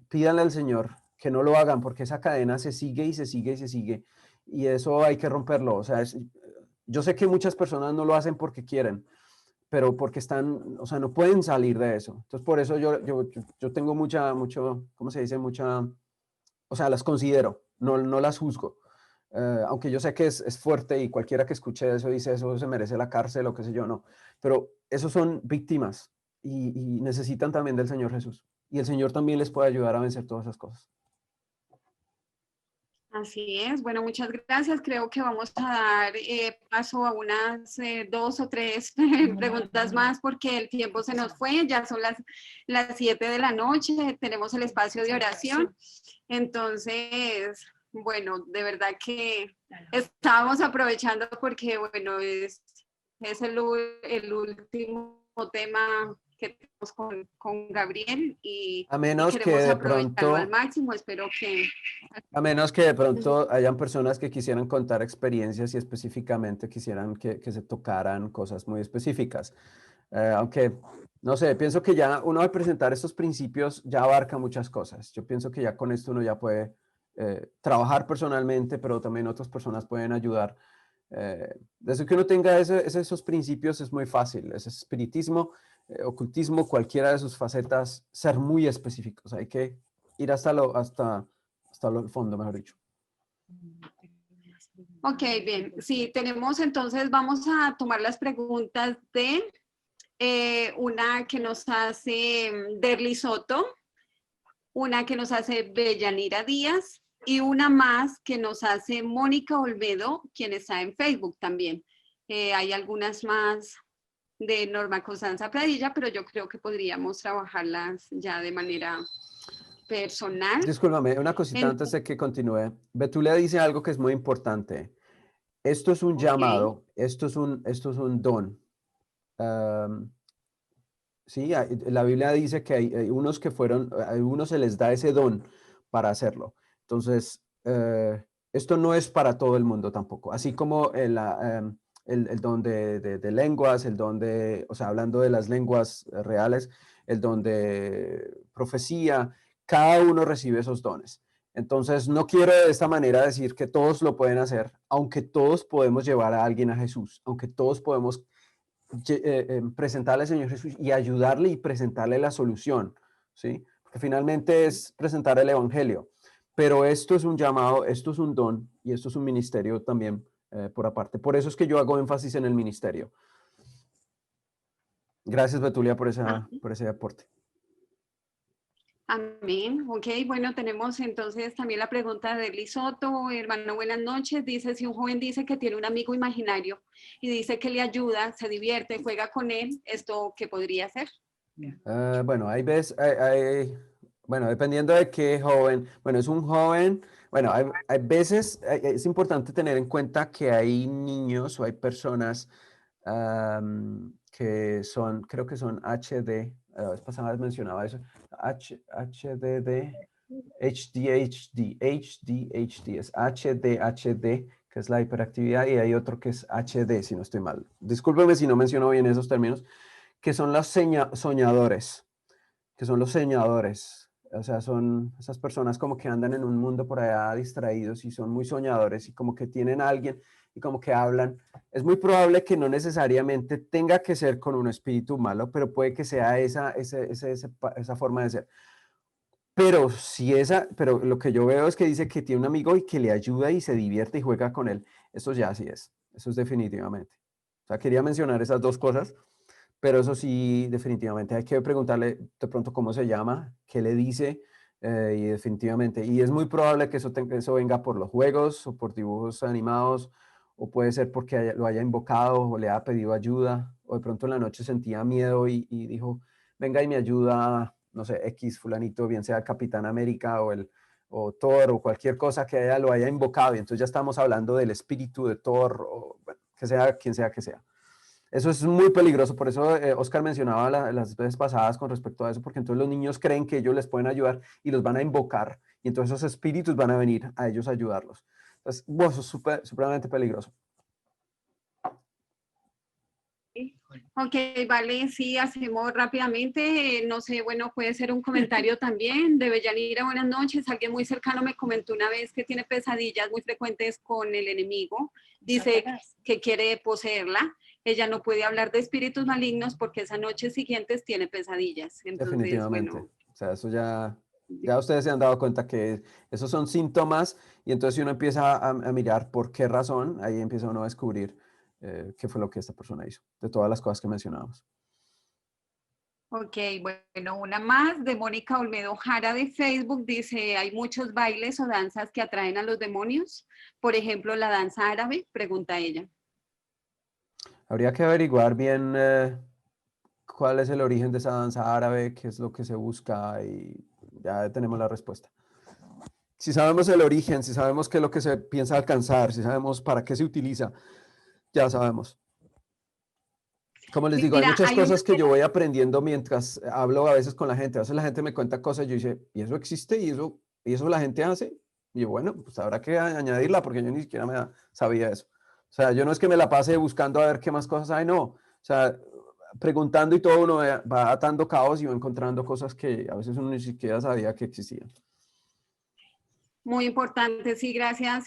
pídanle al Señor que no lo hagan porque esa cadena se sigue y se sigue y se sigue. Y eso hay que romperlo. O sea, yo sé que muchas personas no lo hacen porque quieren, pero porque están, o sea, no pueden salir de eso. Entonces, por eso yo tengo ¿cómo se dice? O sea, las considero, no las juzgo. Aunque yo sé que es fuerte y cualquiera que escuche eso dice eso se merece la cárcel o qué sé yo, no. Pero esos son víctimas y necesitan también del Señor Jesús. Y el Señor también les puede ayudar a vencer todas esas cosas. Así es. Bueno, muchas gracias. Creo que vamos a dar paso a unas 2 o 3 preguntas más porque el tiempo se nos fue. Ya son las 7 de la noche. Tenemos el espacio de oración. Entonces, bueno, de verdad que estábamos aprovechando porque, bueno, es el último tema que tenemos con Gabriel y A menos que queremos de aprovecharlo al pronto, máximo. Espero que... a menos que de pronto hayan personas que quisieran contar experiencias y específicamente quisieran que se tocaran cosas muy específicas. Aunque, no sé, pienso que ya uno al presentar estos principios ya abarca muchas cosas. Yo pienso que ya con esto uno ya puede trabajar personalmente, pero también otras personas pueden ayudar. Desde que uno tenga esos principios es muy fácil. Es espiritismo, ocultismo, cualquiera de sus facetas, ser muy específicos. Hay que ir hasta el fondo, mejor dicho. Ok, bien. Sí, tenemos entonces, vamos a tomar las preguntas de una que nos hace Derly Soto, una que nos hace Bellanira Díaz y una más que nos hace Mónica Olmedo, quien está en Facebook también. Hay algunas más de Norma Constanza Pradilla, pero yo creo que podríamos trabajarlas ya de manera personal. Discúlpame, una cosita antes de que continúe. Betulia dice algo que es muy importante. Esto es un llamado, esto es un don. Sí, la Biblia dice que hay unos que fueron, a unos se les da ese don para hacerlo. Entonces, esto no es para todo el mundo tampoco. Así como el don de lenguas, el don de, o sea, hablando de las lenguas reales, el don de profecía, cada uno recibe esos dones. Entonces, no quiero de esta manera decir que todos lo pueden hacer, aunque todos podemos llevar a alguien a Jesús, aunque todos podemos presentarle al Señor Jesús y ayudarle y presentarle la solución, ¿sí? Porque finalmente es presentar el Evangelio. Pero esto es un llamado, esto es un don y esto es un ministerio también por aparte. Por eso es que yo hago énfasis en el ministerio. Gracias, Betulia, por ese aporte. Amén. Ok, bueno, tenemos entonces también la pregunta de Derly Soto. Hermano, buenas noches. Dice, si un joven dice que tiene un amigo imaginario y dice que le ayuda, se divierte, juega con él, ¿esto qué podría ser? Bueno, bueno, dependiendo de qué joven, bueno, es un joven, bueno, hay veces, es importante tener en cuenta que hay niños o hay personas que son, creo que son HD, la vez pasada mencionaba eso, HDD, HDHD, es HDHD, que es la hiperactividad, y hay otro que es HD, si no estoy mal. Discúlpeme si no menciono bien esos términos, que son los soñadores, que son los soñadores. O sea, son esas personas como que andan en un mundo por allá distraídos y son muy soñadores y como que tienen a alguien y como que hablan. Es muy probable que no necesariamente tenga que ser con un espíritu malo, pero puede que sea esa forma de ser. Pero lo que yo veo es que dice que tiene un amigo y que le ayuda y se divierte y juega con él. Eso ya sí es. Eso es definitivamente. O sea, quería mencionar esas dos cosas. Pero eso sí, definitivamente hay que preguntarle de pronto cómo se llama, qué le dice, y definitivamente. Y es muy probable que eso venga por los juegos o por dibujos animados, o puede ser porque lo haya invocado o le haya pedido ayuda, o de pronto en la noche sentía miedo y dijo, venga y me ayuda, no sé, X fulanito, bien sea el Capitán América o Thor o cualquier cosa que lo haya invocado. Y entonces ya estamos hablando del espíritu de Thor o bueno, que sea quien sea que sea. Eso es muy peligroso, por eso Oscar mencionaba las veces pasadas con respecto a eso, porque entonces los niños creen que ellos les pueden ayudar y los van a invocar, y entonces esos espíritus van a venir a ellos a ayudarlos. Entonces, eso es supremamente peligroso. Ok, vale, sí, hacemos rápidamente. No sé, bueno, puede ser un comentario también de Bellanira. Buenas noches. Alguien muy cercano me comentó una vez que tiene pesadillas muy frecuentes con el enemigo. Dice que quiere poseerla. Ella no puede hablar de espíritus malignos porque esa noche siguientes tiene pesadillas. Entonces, definitivamente. bueno. O sea, eso ya ustedes se han dado cuenta que esos son síntomas y entonces si uno empieza a mirar por qué razón, ahí empieza uno a descubrir qué fue lo que esta persona hizo, de todas las cosas que mencionábamos. Ok, bueno, una más de Mónica Olmedo Jara de Facebook dice, ¿hay muchos bailes o danzas que atraen a los demonios? Por ejemplo, la danza árabe, pregunta ella. Habría que averiguar bien cuál es el origen de esa danza árabe, qué es lo que se busca y ya tenemos la respuesta. Si sabemos el origen, si sabemos qué es lo que se piensa alcanzar, si sabemos para qué se utiliza, ya sabemos. Como les digo, hay Mira, muchas hay una... cosas que yo voy aprendiendo mientras hablo a veces con la gente. A veces la gente me cuenta cosas y yo dice, ¿y eso existe? ¿Y eso la gente hace? Y yo, bueno, pues habrá que añadirla porque yo ni siquiera sabía eso. O sea, yo no es que me la pase buscando a ver qué más cosas hay, no. O sea, preguntando y todo uno va atando cabos y va encontrando cosas que a veces uno ni siquiera sabía que existían. Muy importante, sí, gracias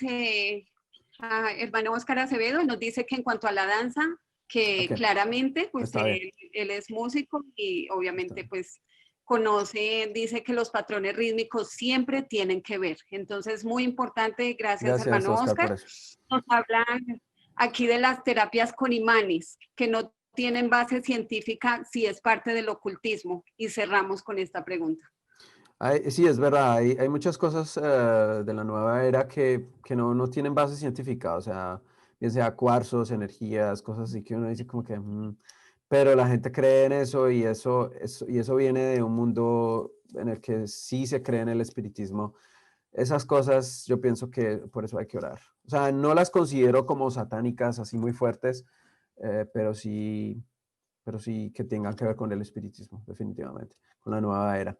a hermano Óscar Acevedo. Nos dice que en cuanto a la danza, que Ok, claramente, pues está bien. él es músico y Está obviamente bien. pues conoce, dice que los patrones rítmicos siempre tienen que ver. Entonces, muy importante, gracias Gracias, hermano Oscar, por Óscar. eso. Nos hablan aquí de las terapias con imanes, que no tienen base científica si es parte del ocultismo. Y cerramos con esta pregunta. Sí, es verdad, hay muchas cosas de la nueva era que no tienen base científica, o sea, bien sea cuarzos, energías, cosas así que uno dice como que, pero la gente cree en eso y eso viene de un mundo en el que sí se cree en el espiritismo. Esas cosas yo pienso que por eso hay que orar. O sea, no las considero como satánicas así muy fuertes, pero sí que tengan que ver con el espiritismo, definitivamente, con la nueva era.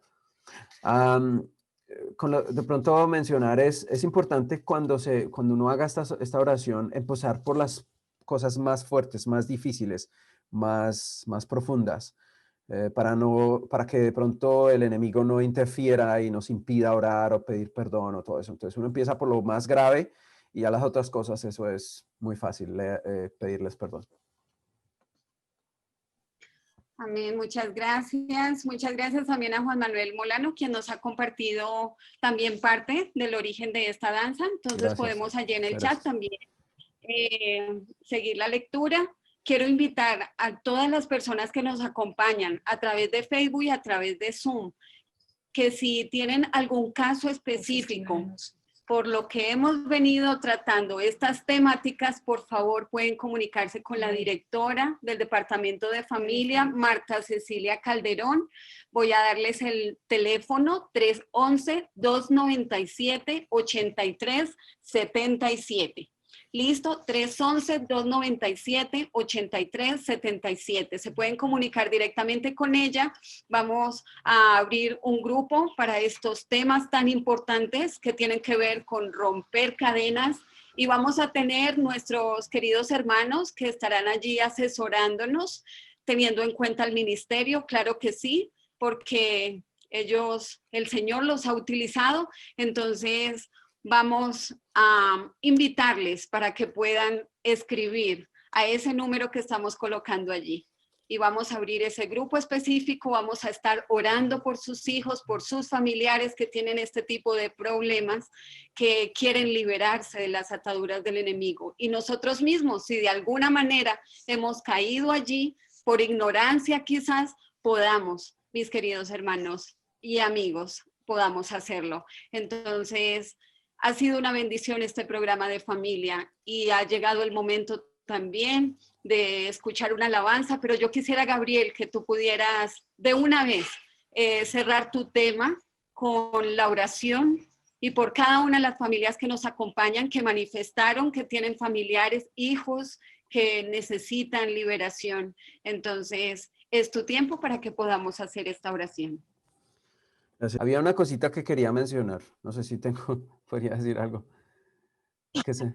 Am, de pronto mencionar es importante cuando uno haga esta oración, empezar por las cosas más fuertes, más difíciles, más profundas, para que de pronto el enemigo no interfiera y nos impida orar o pedir perdón o todo eso. Entonces uno empieza por lo más grave y a las otras cosas eso es muy fácil, pedirles perdón. Amén, muchas gracias. Muchas gracias también a Juan Manuel Molano, quien nos ha compartido también parte del origen de esta danza. Entonces Gracias. podemos allí en el chat Gracias. también seguir la lectura. Quiero invitar a todas las personas que nos acompañan a través de Facebook y a través de Zoom, que si tienen algún caso específico por lo que hemos venido tratando estas temáticas, por favor pueden comunicarse con la directora del Departamento de Familia, Marta Cecilia Calderón. Voy a darles el teléfono 311-297-8377. Listo, 311-297-8377. Se pueden comunicar directamente con ella. Vamos a abrir un grupo para estos temas tan importantes que tienen que ver con romper cadenas y vamos a tener nuestros queridos hermanos que estarán allí asesorándonos, teniendo en cuenta el ministerio, claro que sí, porque ellos, el Señor los ha utilizado, entonces vamos a invitarles para que puedan escribir a ese número que estamos colocando allí. Y vamos a abrir ese grupo específico, vamos a estar orando por sus hijos, por sus familiares que tienen este tipo de problemas, que quieren liberarse de las ataduras del enemigo. Y nosotros mismos, si de alguna manera hemos caído allí, por ignorancia quizás, podamos, mis queridos hermanos y amigos, podamos hacerlo. Entonces, ha sido una bendición este programa de familia y ha llegado el momento también de escuchar una alabanza, pero yo quisiera, Gabriel, que tú pudieras de una vez cerrar tu tema con la oración y por cada una de las familias que nos acompañan, que manifestaron que tienen familiares, hijos que necesitan liberación. Entonces, es tu tiempo para que podamos hacer esta oración. Gracias. Había una cosita que quería mencionar. No sé si tengo, podría decir algo. Que sé.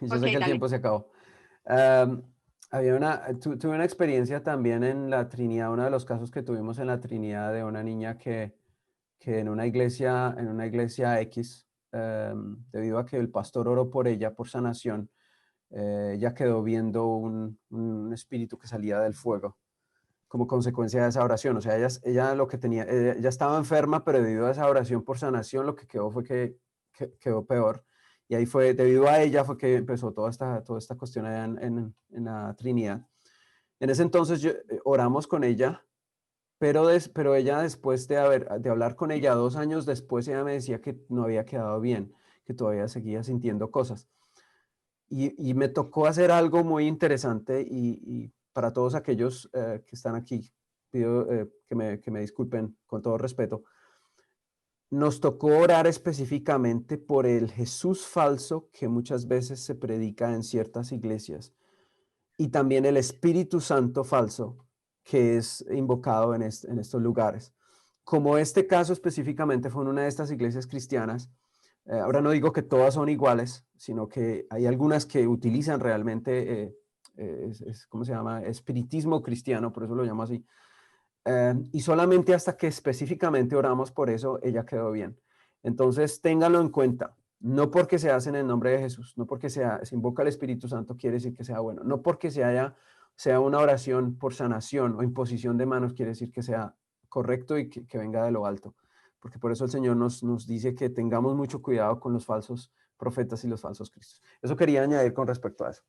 Yo Ok, sé que el dale. tiempo se acabó. Tuve una experiencia también en la Trinidad, uno de los casos que tuvimos en la Trinidad de una niña que en una iglesia X, debido a que el pastor oró por ella, por sanación, ella quedó viendo un espíritu que salía del fuego como consecuencia de esa oración. O sea, ella lo que tenía, ella estaba enferma, pero debido a esa oración por sanación, lo que quedó fue que quedó peor. Y ahí fue, debido a ella, fue que empezó toda esta cuestión allá en la Trinidad. En ese entonces oramos con ella, pero ella después de hablar con ella 2 años después, ella me decía que no había quedado bien, que todavía seguía sintiendo cosas. Y me tocó hacer algo muy interesante y para todos aquellos que están aquí, pido que me disculpen con todo respeto. Nos tocó orar específicamente por el Jesús falso que muchas veces se predica en ciertas iglesias. y también el Espíritu Santo falso que es invocado en estos lugares. Como este caso específicamente fue en una de estas iglesias cristianas, ahora no digo que todas son iguales, sino que hay algunas que utilizan realmente, ¿cómo se llama? Espiritismo cristiano, por eso lo llamo así. Y solamente hasta que específicamente oramos por eso, ella quedó bien. Entonces, ténganlo en cuenta. No porque se hace en el nombre de Jesús, no porque se invoca el Espíritu Santo quiere decir que sea bueno, no porque sea una oración por sanación o imposición de manos quiere decir que sea correcto y que venga de lo alto. Porque por eso el Señor nos dice que tengamos mucho cuidado con los falsos profetas y los falsos cristos. Eso quería añadir con respecto a eso.